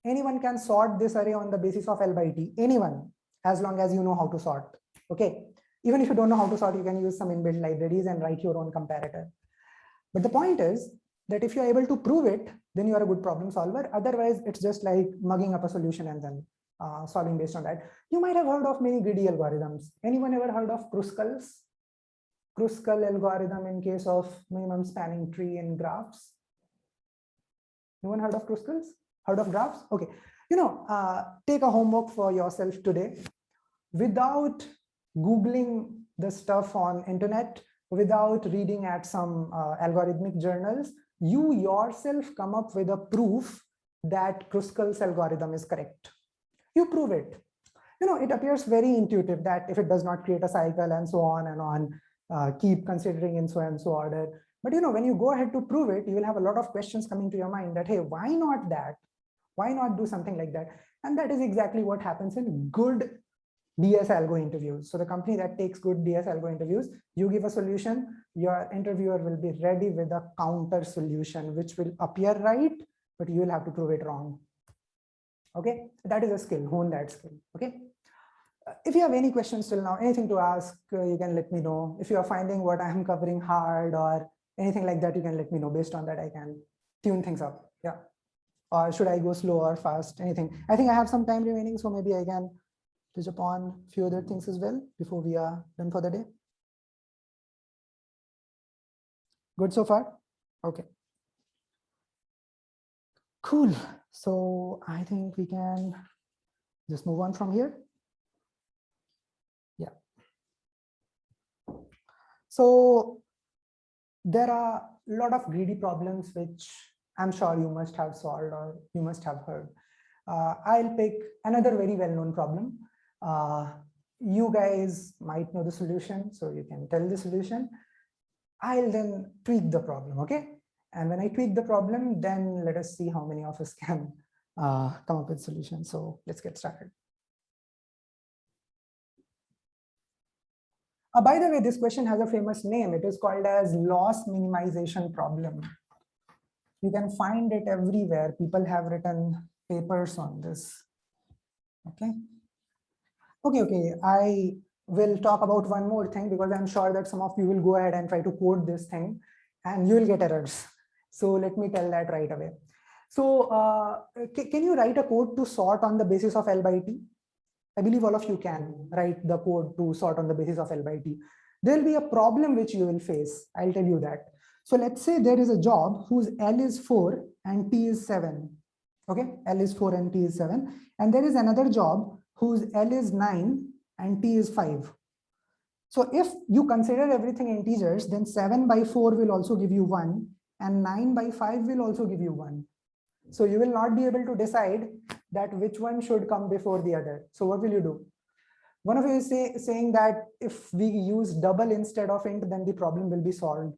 Anyone can sort this array on the basis of L by T. Anyone, as long as you know how to sort. Okay. Even if you don't know how to sort, you can use some inbuilt libraries and write your own comparator. But the point is that if you're able to prove it, then you are a good problem solver. Otherwise, it's just like mugging up a solution and then solving based on that. You might have heard of many greedy algorithms. Anyone ever heard of Kruskal's? Kruskal algorithm in case of minimum spanning tree in graphs? No one heard of Kruskal's? Heard of graphs? Okay. Take a homework for yourself today. Without Googling the stuff on internet, without reading at some algorithmic journals, you yourself come up with a proof that Kruskal's algorithm is correct. You prove it. It appears very intuitive that if it does not create a cycle and so on and on, keep considering in so and so order. But when you go ahead to prove it, you will have a lot of questions coming to your mind that, hey, why not that? Why not do something like that? And that is exactly what happens in good DS algo interviews. So the company that takes good DS algo interviews, you give a solution, your interviewer will be ready with a counter solution, which will appear right, but you will have to prove it wrong. Okay, that is a skill, hone that skill. Okay. If you have any questions till now, anything to ask, you can let me know. If you are finding what I'm covering hard or anything like that, you can let me know. Based on that, I can tune things up. Yeah. Or should I go slow or fast? Anything. I think I have some time remaining, so maybe I can touch upon a few other things as well before we are done for the day. Good so far? Okay. Cool. So I think we can just move on from here. Yeah. So there are a lot of greedy problems which I'm sure you must have solved or you must have heard. I'll pick another very well-known problem. You guys might know the solution, so you can tell the solution. I'll then tweak the problem, okay? And when I tweak the problem, then let us see how many of us can come up with solutions. So let's get started. By the way, this question has a famous name. It is called as loss minimization problem. You can find it everywhere. People have written papers on this. Okay. Okay. I will talk about one more thing because I'm sure that some of you will go ahead and try to code this thing and you will get errors. So let me tell that right away. So can you write a code to sort on the basis of L by T? I believe all of you can write the code to sort on the basis of L by T. There will be a problem which you will face. I'll tell you that. So let's say there is a job whose L is 4 and T is 7. Okay, L is 4 and T is 7. And there is another job whose L is 9 and T is 5. So if you consider everything integers, then 7 by 4 will also give you 1 and 9 by 5 will also give you 1. So you will not be able to decide that which one should come before the other. So what will you do? One of you is saying that if we use double instead of int, then the problem will be solved.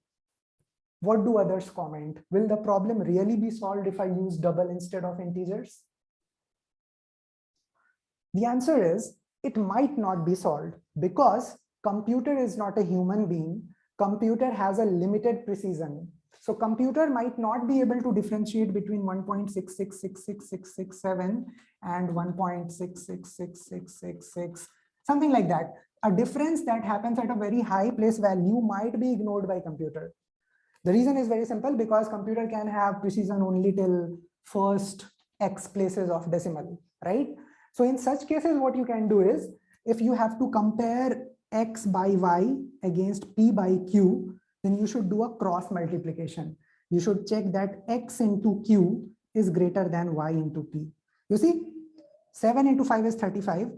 What do others comment? Will the problem really be solved if I use double instead of integers? The answer is it might not be solved because computer is not a human being. Computer has a limited precision. So computer might not be able to differentiate between 1.66666667 and 1.666666, something like that. A difference that happens at a very high place value might be ignored by computer. The reason is very simple, because computer can have precision only till first X places of decimal, right? So in such cases, what you can do is, if you have to compare X by Y against P by Q, then you should do a cross multiplication. You should check that X into Q is greater than Y into P. You see, 7 into 5 is 35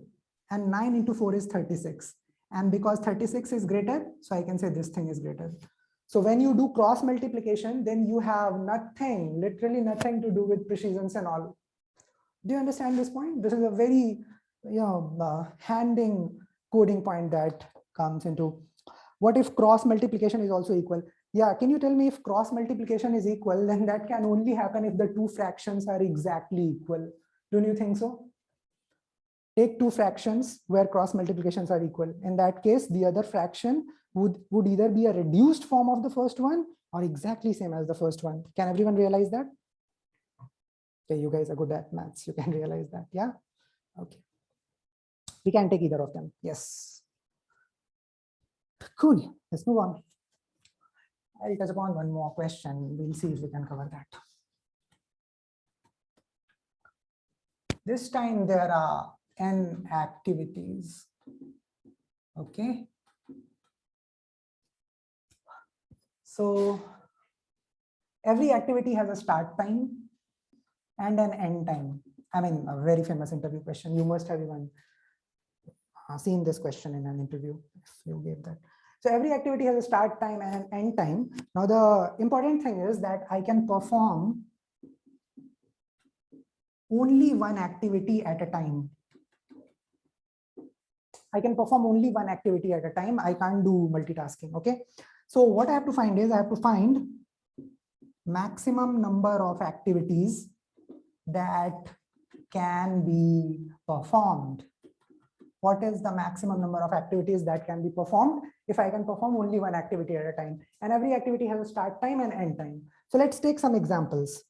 and 9 into 4 is 36. And because 36 is greater, so I can say this thing is greater. So when you do cross multiplication, then you have nothing, literally nothing to do with precisions and all. Do you understand this point? This is a very, handing coding point that comes into. What if cross multiplication is also equal? Yeah, can you tell me if cross multiplication is equal, then that can only happen if the two fractions are exactly equal. Don't you think so? Take two fractions where cross multiplications are equal. In that case, the other fraction would either be a reduced form of the first one or exactly same as the first one. Can everyone realize that? Okay, you guys are good at maths. You can realize that. Yeah. Okay. We can take either of them. Yes. Cool. Let's move on. I'll touch upon one more question. We'll see if we can cover that. This time there are n activities. Okay. So every activity has a start time and an end time. I mean, a very famous interview question. You must have even seen this question in an interview if you gave that. So every activity has a start time and an end time. Now the important thing is that I can perform only one activity at a time. I can perform only one activity at a time. I can't do multitasking. Okay. So what I have to find is I have to find maximum number of activities that can be performed. What is the maximum number of activities that can be performed if I can perform only one activity at a time? And every activity has a start time and end time. So let's take some examples.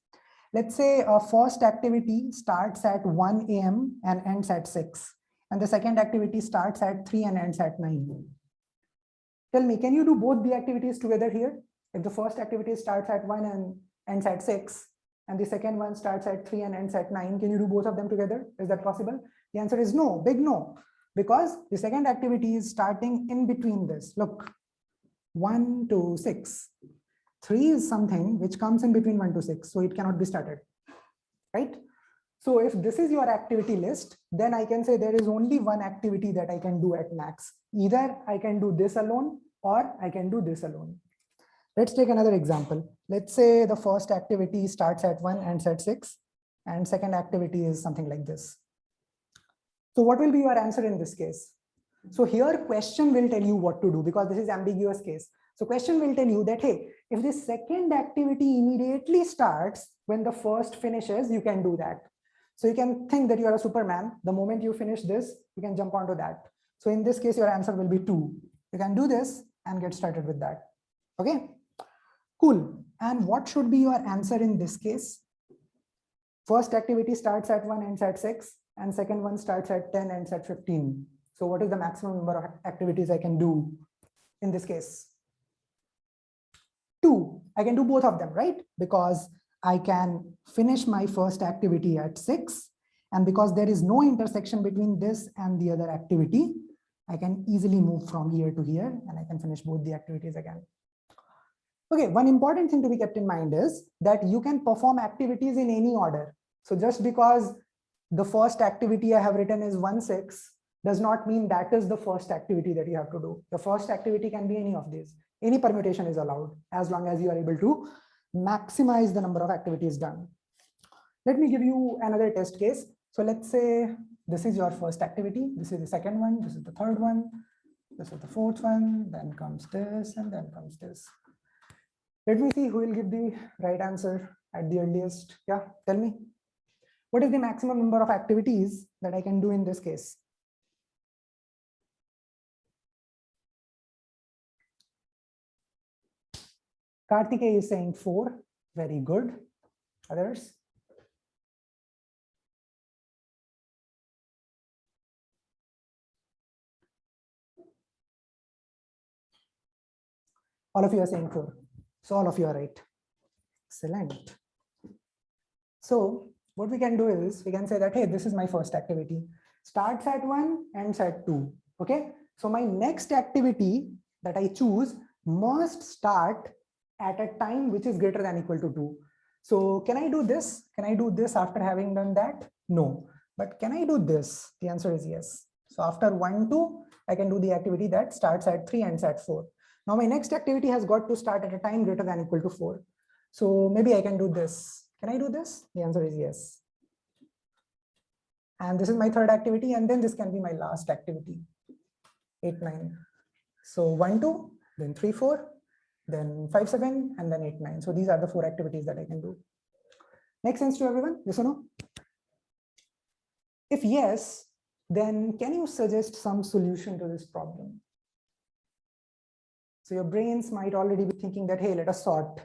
Let's say a first activity starts at 1 a.m. and ends at 6. And the second activity starts at 3 and ends at 9. Tell me, can you do both the activities together here? If the first activity starts at 1 and ends at 6, and the second one starts at 3 and ends at 9, can you do both of them together? Is that possible? The answer is no, big no. Because the second activity is starting in between this. Look, 1 to 6. 3 is something which comes in between 1 to 6, so it cannot be started, right? So if this is your activity list, then I can say there is only one activity that I can do at max. Either I can do this alone or I can do this alone. Let's take another example. Let's say the first activity starts at 1 and ends at 6, and second activity is something like this. So what will be your answer in this case? So here question will tell you what to do because this is ambiguous case. So question will tell you that, hey, if the second activity immediately starts when the first finishes, you can do that. So you can think that you are a Superman. The moment you finish this, you can jump onto that. So in this case, your answer will be 2. You can do this and get started with that. Okay, cool. And what should be your answer in this case? First activity starts at 1, ends at 6, and second one starts at 10, ends at 15. So what is the maximum number of activities I can do in this case? 2. I can do both of them, right? Because I can finish my first activity at 6. And because there is no intersection between this and the other activity, I can easily move from here to here and I can finish both the activities again. Okay, one important thing to be kept in mind is that you can perform activities in any order. So just because the first activity I have written is 1, 6 does not mean that is the first activity that you have to do. The first activity can be any of these. Any permutation is allowed as long as you are able to maximize the number of activities done. Let me give you another test case. So let's say this is your first activity. This is the second one. This is the third one. This is the fourth one. Then comes this and then comes this. Let me see who will give the right answer at the earliest. Yeah, tell me. What is the maximum number of activities that I can do in this case? Karthikeya is saying 4. Very good. Others? All of you are saying 4. So all of you are right. Excellent. So what we can do is we can say that, hey, this is my first activity. Starts at 1, ends at 2. Okay. So my next activity that I choose must start at a time which is greater than equal to 2. So can I do this? Can I do this after having done that? No. But can I do this? The answer is yes. So after 1, 2, I can do the activity that starts at 3, ends at 4. Now my next activity has got to start at a time greater than or equal to 4. So maybe I can do this. Can I do this? The answer is yes. And this is my third activity, and then this can be my last activity. 8, 9. So 1, 2, then 3, 4, then 5, 7, and then 8, 9. So these are the 4 activities that I can do. Make sense to everyone? Yes or no? If yes, then can you suggest some solution to this problem? So your brains might already be thinking that, hey, let us sort,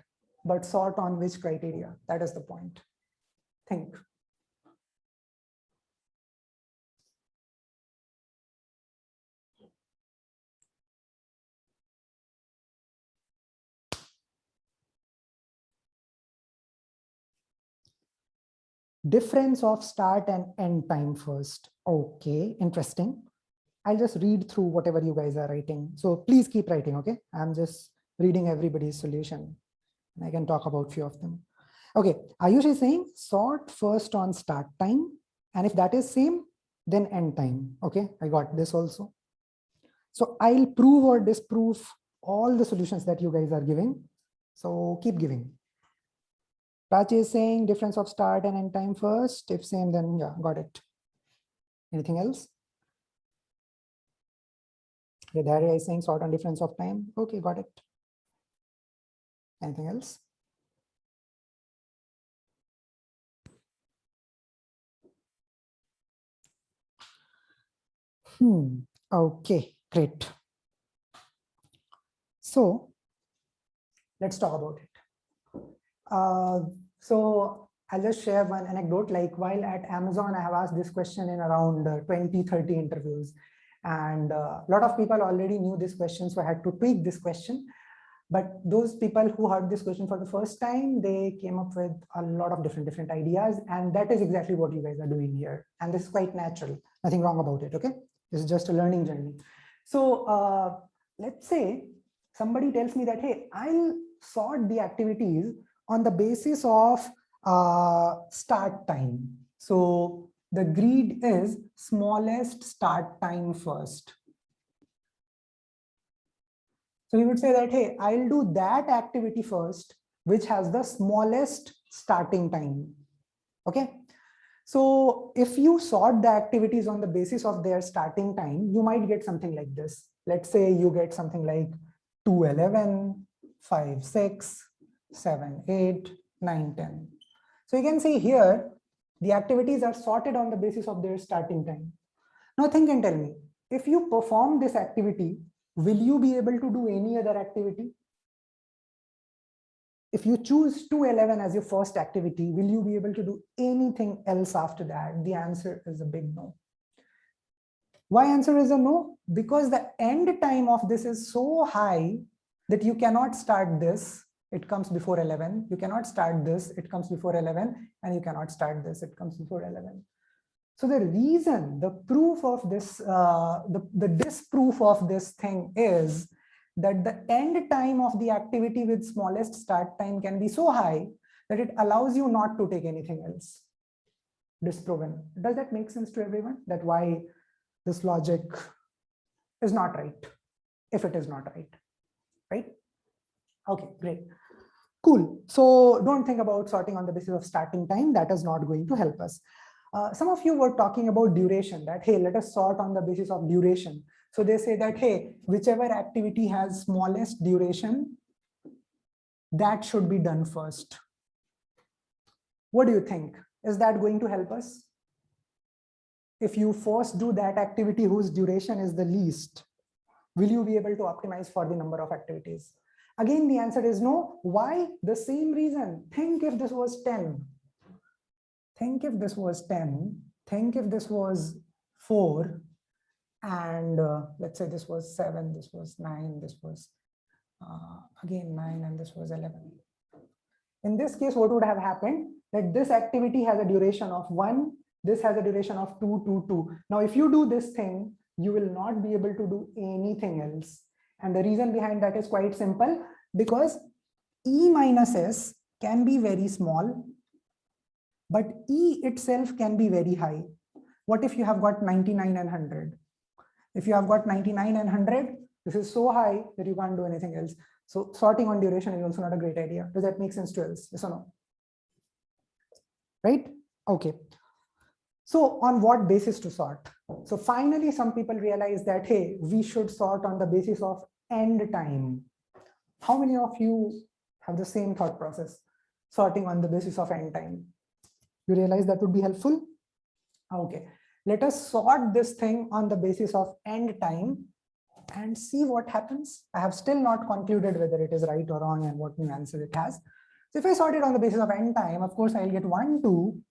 but sort on which criteria? That is the point. Think. Difference of start and end time first. Okay, interesting. I'll just read through whatever you guys are writing. So please keep writing, okay? I'm just reading everybody's solution. I can talk about few of them. Okay, Ayush is saying sort first on start time. And if that is same, then end time. Okay, I got this also. So I'll prove or disprove all the solutions that you guys are giving. So keep giving. Prachi is saying difference of start and end time first. If same, then yeah, got it. Anything else? Vidharya is saying sort on difference of time. Okay, got it. Anything else? Okay, great. So let's talk about it. So I'll just share one anecdote. Like while at Amazon, I have asked this question in around 20, 30 interviews. And a lot of people already knew this question, so I had to tweak this question. But those people who heard this question for the first time, they came up with a lot of different ideas. And that is exactly what you guys are doing here. And this is quite natural. Nothing wrong about it, okay? This is just a learning journey. So let's say somebody tells me that, hey, I'll sort the activities on the basis of start time. So the greed is smallest start time first. So you would say that, hey, I'll do that activity first, which has the smallest starting time. Okay. So if you sort the activities on the basis of their starting time, you might get something like this. Let's say you get something like 2, 11, 5, 6, 7, 8, 9, 10. So you can see here, the activities are sorted on the basis of their starting time. Now think and tell me, if you perform this activity, will you be able to do any other activity? If you choose 211 as your first activity, will you be able to do anything else after that? The answer is a big no. Why answer is a no? Because the end time of this is so high that you cannot start this. It comes before 11. You cannot start this. It comes before 11. And you cannot start this. It comes before 11. So the reason, the proof of this, the disproof of this thing is that the end time of the activity with smallest start time can be so high that it allows you not to take anything else. Disproven. Does that make sense to everyone? That why this logic is not right, if it is not right, right? Okay, great. Cool. So don't think about sorting on the basis of starting time. That is not going to help us. Some of you were talking about duration, that, hey, let us sort on the basis of duration. So they say that, hey, whichever activity has smallest duration, that should be done first. What do you think? Is that going to help us? If you first do that activity whose duration is the least, will you be able to optimize for the number of activities? Again, the answer is no. Why? The same reason. Think if this was 10. Think if this was 10. Think if this was 4. And let's say this was 7, this was 9, this was again 9, and this was 11. In this case, what would have happened? That this activity has a duration of 1. This has a duration of 2, 2, 2. Now, if you do this thing, you will not be able to do anything else. And the reason behind that is quite simple, because E minus S can be very small, but E itself can be very high. What if you have got 99 and 100? If you have got 99 and 100, This is so high that you can't do anything else. So sorting on duration is also not a great idea. Does that make sense to us? Yes or no? Right? Okay. So on what basis to sort? So finally, some people realize that, hey, we should sort on the basis of end time. How many of you have the same thought process, sorting on the basis of end time? You realize that would be helpful? Okay, let us sort this thing on the basis of end time and see what happens. I have still not concluded whether it is right or wrong and what new answer it has. So if I sort it on the basis of end time, of course, I'll get 1, 2,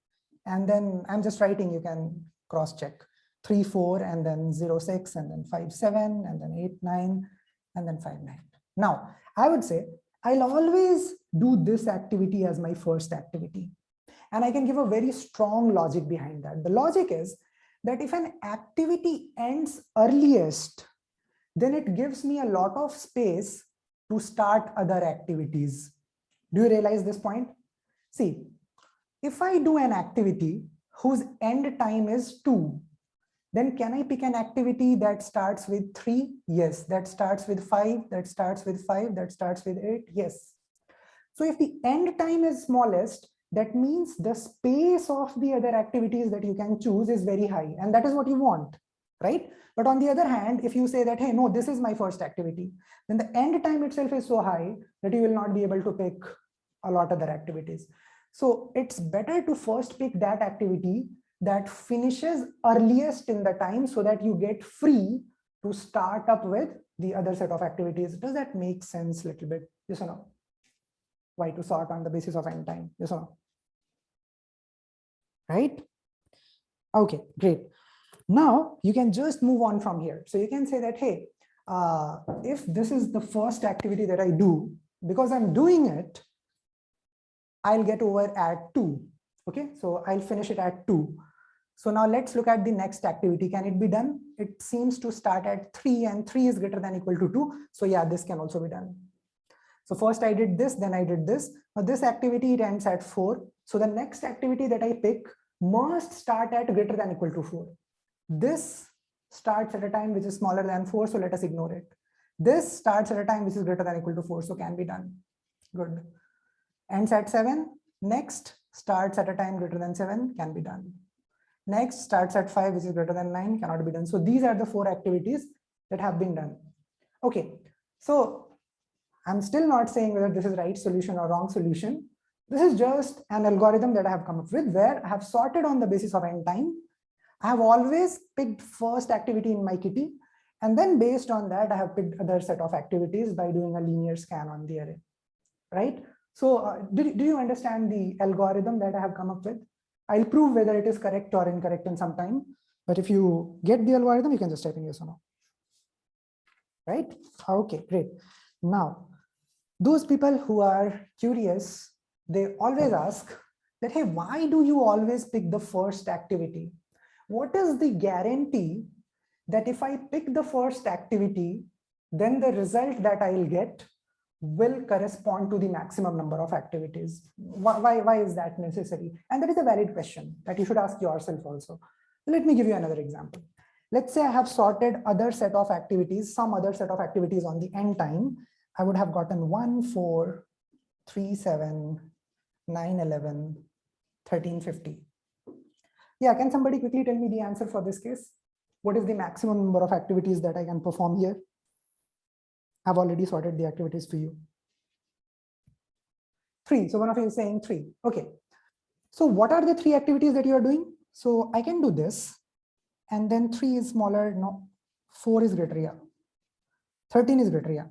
and then I'm just writing, you can cross check 3, 4, and then 0, 6, and then 5, 7, and then 8, 9, and then 5, 9. Now, I would say I'll always do this activity as my first activity. And I can give a very strong logic behind that. The logic is that if an activity ends earliest, then it gives me a lot of space to start other activities. Do you realize this point? See, if I do an activity whose end time is 2, then can I pick an activity that starts with 3? Yes. That starts with 5, that starts with 5, that starts with 8? Yes. So if the end time is smallest, that means the space of the other activities that you can choose is very high, and that is what you want, right? But on the other hand, if you say that, hey, no, this is my first activity, then the end time itself is so high that you will not be able to pick a lot of other activities. So it's better to first pick that activity that finishes earliest in the time so that you get free to start up with the other set of activities. Does that make sense a little bit? Yes or no? Why to sort on the basis of end time? Yes or no? Right? Okay, great. Now you can just move on from here. So you can say that, hey, if this is the first activity that I do, because I'm doing it, I'll get over at 2. Okay, so I'll finish it at 2. So now let's look at the next activity. Can it be done? It seems to start at 3, and 3 is greater than equal to 2. So yeah, this can also be done. So first I did this, then I did this. Now this activity, it ends at 4. So the next activity that I pick must start at greater than equal to 4. This starts at a time which is smaller than 4, so let us ignore it. This starts at a time which is greater than equal to 4, so can be done. Good. Ends at 7. Next starts at a time greater than 7, can be done. Next starts at 5, which is greater than 9, cannot be done. So these are the 4 activities that have been done. Okay, so I'm still not saying whether this is right solution or wrong solution. This is just an algorithm that I have come up with where I have sorted on the basis of end time. I have always picked first activity in my kitty, and then based on that, I have picked other set of activities by doing a linear scan on the array, right? So do you understand the algorithm that I have come up with? I'll prove whether it is correct or incorrect in some time, but if you get the algorithm, you can just type in yes or no, right? Okay, great. Now, those people who are curious, they always ask that, hey, why do you always pick the first activity? What is the guarantee that if I pick the first activity, then the result that I'll get will correspond to the maximum number of activities? Why is that necessary? And that is a valid question that you should ask yourself also. Let me give you another example. Let's say I have sorted other set of activities, some other set of activities on the end time. I would have gotten 1, 4, 3, 7, 9, 11, 13, 50. Yeah, can somebody quickly tell me the answer for this case? What is the maximum number of activities that I can perform here? I've already sorted the activities for you. 3. So one of you is saying 3. Okay. So what are the 3 activities that you are doing? So I can do this, and then 3 is smaller. No, 4 is greater. Yeah. 13 is greater. Yeah.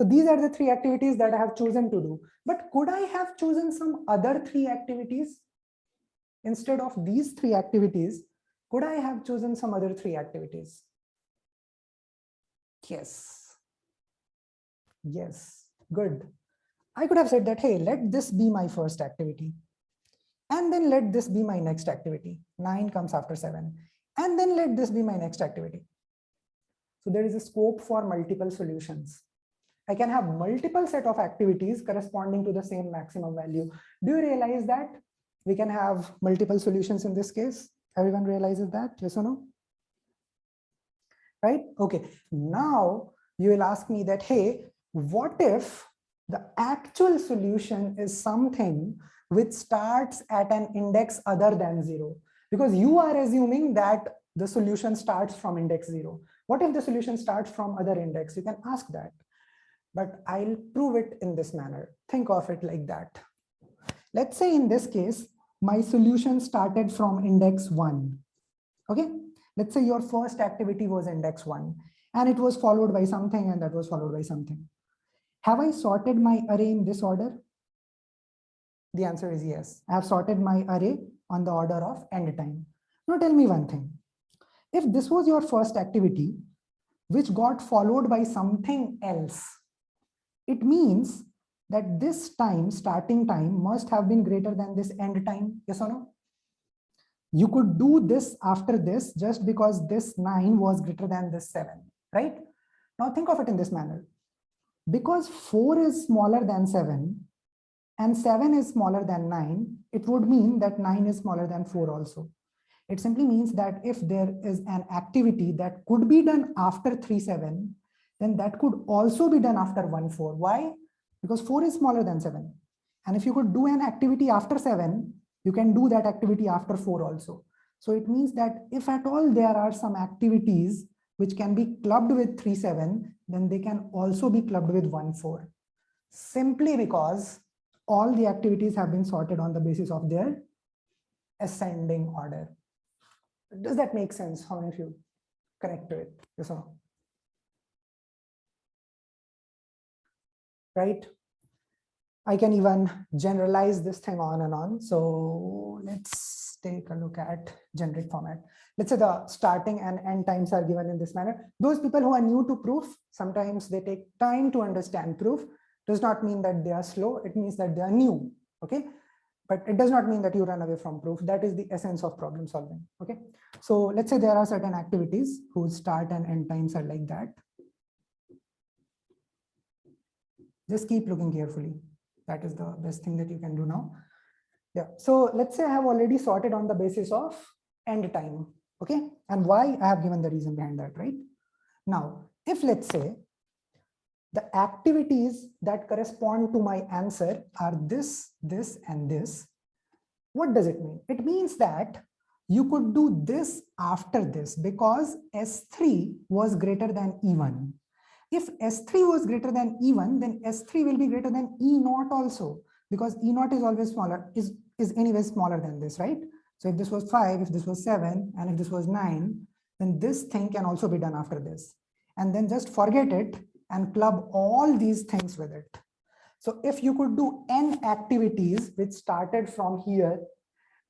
So these are the 3 activities that I have chosen to do. But could I have chosen some other 3 activities? Instead of these 3 activities, could I have chosen some other 3 activities? Yes. Yes. Good. I could have said that, hey, let this be my first activity. And then let this be my next activity. 9 comes after 7. And then let this be my next activity. So there is a scope for multiple solutions. I can have multiple set of activities corresponding to the same maximum value. Do you realize that we can have multiple solutions in this case? Everyone realizes that? Yes or no? Right? Okay. Now you will ask me that, hey, what if the actual solution is something which starts at an index other than 0? Because you are assuming that the solution starts from index 0. What if the solution starts from other index? You can ask that, but I'll prove it in this manner. Think of it like that. Let's say in this case, my solution started from index 1. Okay, let's say your first activity was index 1 and it was followed by something and that was followed by something. Have I sorted my array in this order? The answer is yes. I have sorted my array on the order of end time. Now tell me one thing. If this was your first activity, which got followed by something else, it means that this time, starting time, must have been greater than this end time. Yes or no? You could do this after this just because this 9 was greater than this 7, right? Now think of it in this manner. Because 4 is smaller than 7 and 7 is smaller than 9, it would mean that 9 is smaller than 4 also. It simply means that if there is an activity that could be done after 3, 7, then that could also be done after 1, 4. Why? Because 4 is smaller than 7. And if you could do an activity after 7, you can do that activity after 4 also. So it means that if at all there are some activities which can be clubbed with 3, 7, then they can also be clubbed with 1, 4. Simply because all the activities have been sorted on the basis of their ascending order. Does that make sense? How many of you connect to it? Yes or no? Right? I can even generalize this thing on and on. So let's take a look at generic format. Let's say the starting and end times are given in this manner. Those people who are new to proof, sometimes they take time to understand proof. Does not mean that they are slow. It means that they are new. Okay. But it does not mean that you run away from proof. That is the essence of problem solving. Okay. So let's say there are certain activities whose start and end times are like that. Just keep looking carefully. That is the best thing that you can do now. Yeah. So let's say I have already sorted on the basis of end time. Okay. And why? I have given the reason behind that, right? Now, if let's say the activities that correspond to my answer are this, this, and this, what does it mean? It means that you could do this after this because S3 was greater than E1. If S3 was greater than E1, then S3 will be greater than E0 also, because E0 is always smaller, is anyway smaller than this, right? So if this was 5, if this was 7, and if this was 9, then this thing can also be done after this. And then just forget it and club all these things with it. So if you could do n activities which started from here,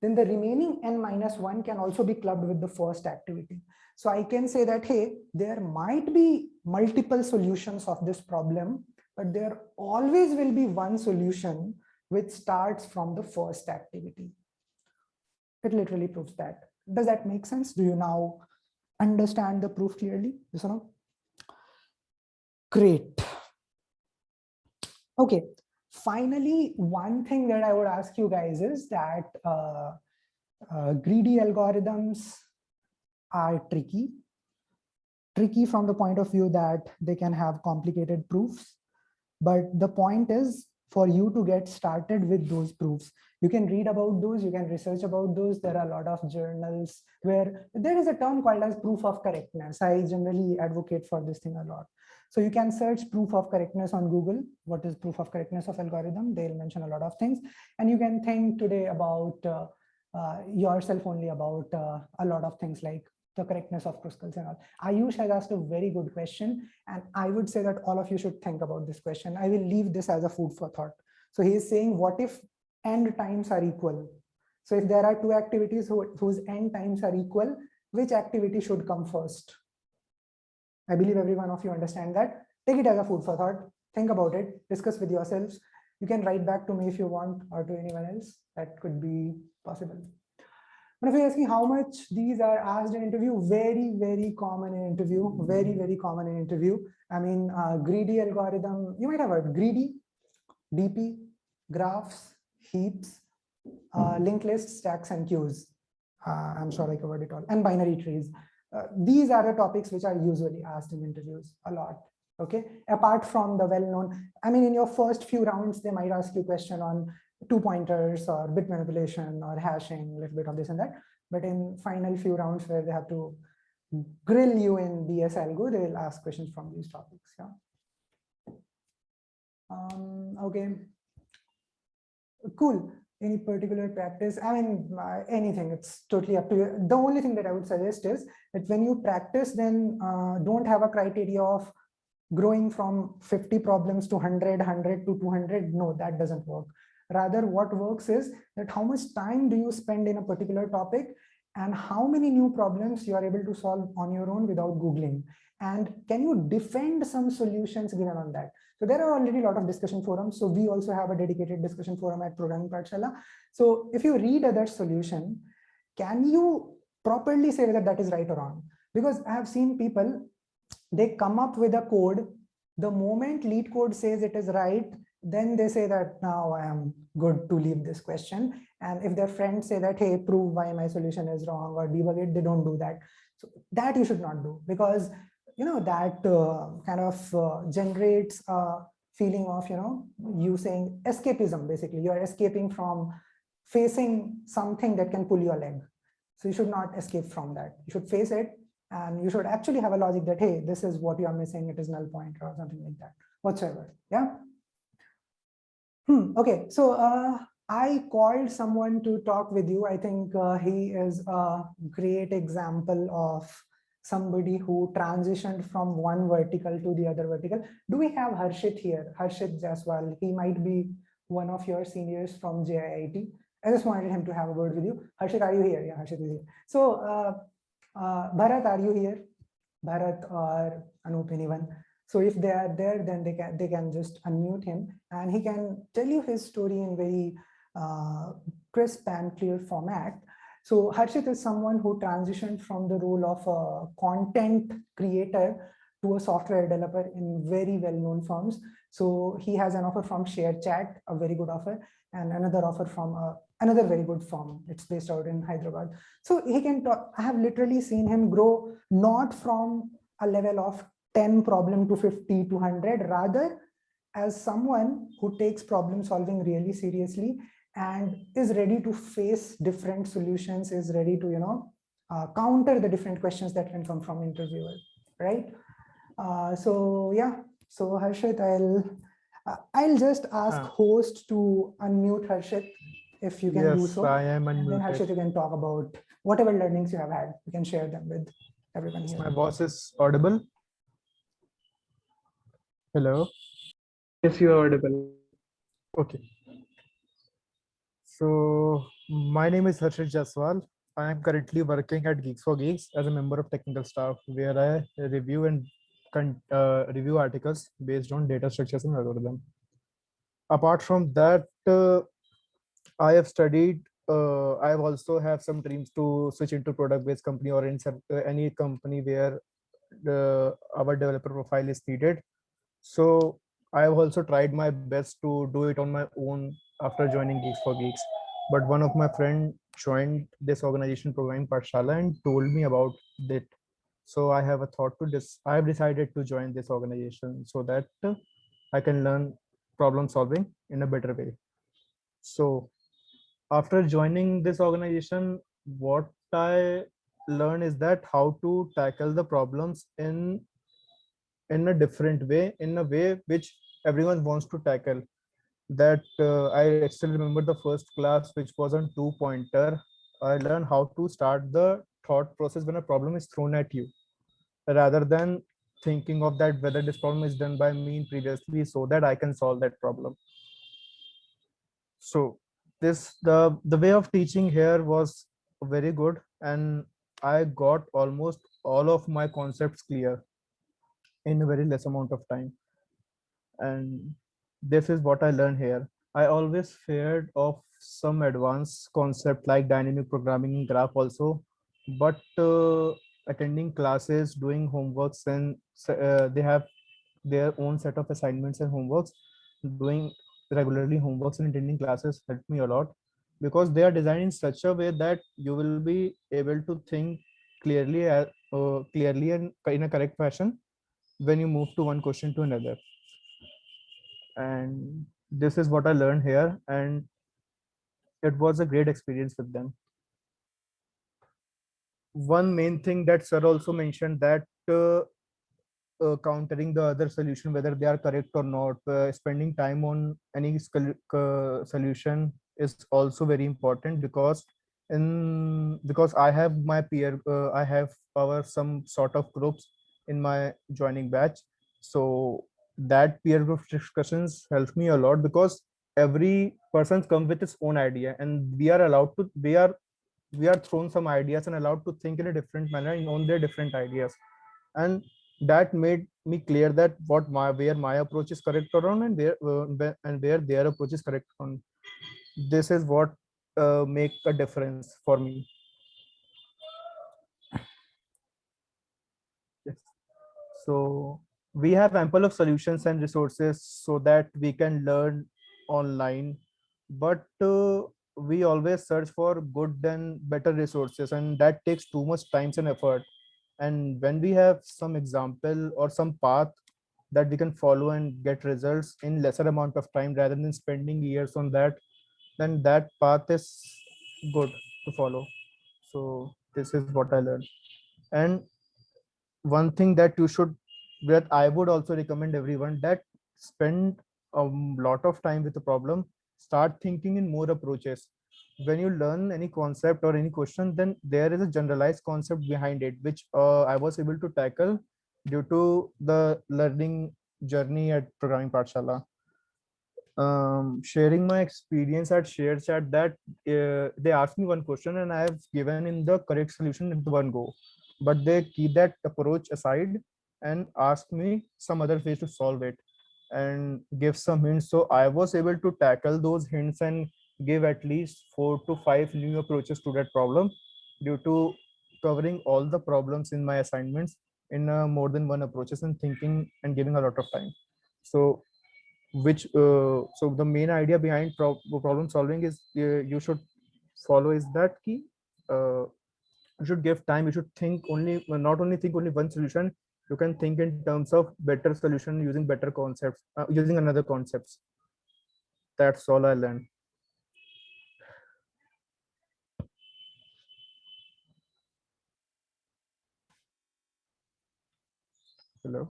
then the remaining n minus 1 can also be clubbed with the first activity. So I can say that, hey, there might be multiple solutions of this problem, but there always will be one solution which starts from the first activity. It literally proves that. Does that make sense? Do you now understand the proof clearly? Yes or no? Great. Okay. Finally, one thing that I would ask you guys is that greedy algorithms are tricky from the point of view that they can have complicated proofs. But the point is for you to get started with those proofs. You can read about those, you can research about those. There are a lot of journals where there is a term called as proof of correctness. I generally advocate for this thing a lot. So you can search proof of correctness on Google. What is proof of correctness of algorithm? They'll mention a lot of things. And you can think today about yourself only about a lot of things like the correctness of Kruskal's and all. Ayush has asked a very good question, and I would say that all of you should think about this question. I will leave this as a food for thought. So he is saying, what if end times are equal? So if there are two activities whose end times are equal, which activity should come first? I believe every one of you understand that. Take it as a food for thought. Think about it, discuss with yourselves. You can write back to me if you want, or to anyone else. That could be possible. But if you're asking how much these are asked in interview, very, very common in interview, very, very common in interview. I mean, greedy algorithm, you might have heard greedy, DP, graphs, heaps, linked lists, stacks, and queues. I'm sure I covered it all. And binary trees. These are the topics which are usually asked in interviews a lot. Okay, apart from the well-known, I mean, in your first few rounds, they might ask you question on two pointers or bit manipulation or hashing, a little bit of this and that. But in final few rounds where they have to grill you in DS algo, they will ask questions from these topics. Yeah. Okay. Cool. Any particular practice? I mean, anything. It's totally up to you. The only thing that I would suggest is that when you practice, then don't have a criteria of growing from 50 problems to 100 to 200. No, that doesn't work. Rather, what works is that how much time do you spend in a particular topic and how many new problems you are able to solve on your own without Googling. And can you defend some solutions given on that? So there are already a lot of discussion forums. So we also have a dedicated discussion forum at Programming Pathshala. So if you read other solution, can you properly say whether that is right or wrong? Because I have seen people, they come up with a code. The moment lead code says it is right, then they say that now I am good to leave this question. And if their friends say that, hey, prove why my solution is wrong or debug it, they don't do that. So that you should not do, because that kind of generates a feeling of you saying escapism. Basically, you are escaping from facing something that can pull your leg. So you should not escape from that. You should face it, and you should actually have a logic that, hey, this is what you are missing, it is null pointer or something like that, whatsoever. Yeah. Okay, so I called someone to talk with you. I think he is a great example of somebody who transitioned from one vertical to the other vertical. Do we have Harshit here? Harshit Jaswal. He might be one of your seniors from JIIT. I just wanted him to have a word with you. Harshit, are you here? Yeah, Harshit is here. So Bharat, are you here? Bharat or Anup, anyone? So if they are there, then they can just unmute him and he can tell you his story in very crisp and clear format. So Harshit is someone who transitioned from the role of a content creator to a software developer in very well-known firms. So he has an offer from ShareChat, a very good offer, and another offer from another very good firm. It's based out in Hyderabad. So he can talk. I have literally seen him grow not from a level of 10 problem to 50 to 100, rather as someone who takes problem solving really seriously and is ready to face different solutions, is ready to counter the different questions that can come from interviewer, right? So yeah, so Harshit, I'll just ask host to unmute Harshit, if you can do so. I am unmuted. And then Harshit, you can talk about whatever learnings you have had. You can share them with everyone here. My voice is audible. Hello. Yes, you are audible. Okay. So my name is Harshit Jaswal. I am currently working at Geeks for Geeks as a member of technical staff, where I review and review articles based on data structures and algorithm. Apart from that, I have studied. I have also have some dreams to switch into product-based company or in any company where our developer profile is needed. So I have also tried my best to do it on my own after joining Geeks for Geeks. But one of my friend joined this organization, Programming Pathshala, and told me about it. So I have a thought to this. I have decided to join this organization so that I can learn problem solving in a better way. So after joining this organization, what I learned is that how to tackle the problems in a different way, in a way which everyone wants to tackle. That I still remember the first class, which was on two pointer. I learned how to start the thought process when a problem is thrown at you, rather than thinking of that whether this problem is done by me previously so that I can solve that problem. So the way of teaching here was very good, and I got almost all of my concepts clear in a very less amount of time. And this is what I learned here. I always feared of some advanced concept like dynamic programming, graph also, but attending classes, doing homeworks, and they have their own set of assignments and homeworks. Doing regularly homeworks and attending classes helped me a lot, because they are designed in such a way that you will be able to think clearly, clearly and in a correct fashion. when you move to one question to another. And this is what I learned here, and it was a great experience with them. One main thing that sir also mentioned, that countering the other solution, whether they are correct or not, spending time on any solution is also very important, because I have my peer, I have our some sort of groups in my joining batch. So that peer group discussions helps me a lot, because every person comes with his own idea, and we are thrown some ideas and allowed to think in a different manner in on their different ideas. And that made me clear that where my approach is correct or wrong, and where their approach is correct on. This is what make a difference for me. Yes. So we have ample of solutions and resources so that we can learn online, but we always search for good and better resources, and that takes too much time and effort. And when we have some example or some path that we can follow and get results in lesser amount of time rather than spending years on that, then that path is good to follow. So this is what I learned. And one thing that you should, that I would also recommend everyone, that spend a lot of time with the problem, start thinking in more approaches. When you learn any concept or any question, then there is a generalized concept behind it, which I was able to tackle due to the learning journey at Programming Pathshala. Sharing my experience at ShareChat, that they asked me one question and I have given in the correct solution in the one go, but they keep that approach aside and ask me some other ways to solve it and give some hints. So I was able to tackle those hints and give at least 4 to 5 new approaches to that problem, due to covering all the problems in my assignments in more than one approaches and thinking and giving a lot of time. So so the main idea behind problem solving is, you should follow is that key, you should give time, you should think only, not only think only one solution, you can think in terms of better solution using better concepts, using another concepts. That's all I learned. Hello.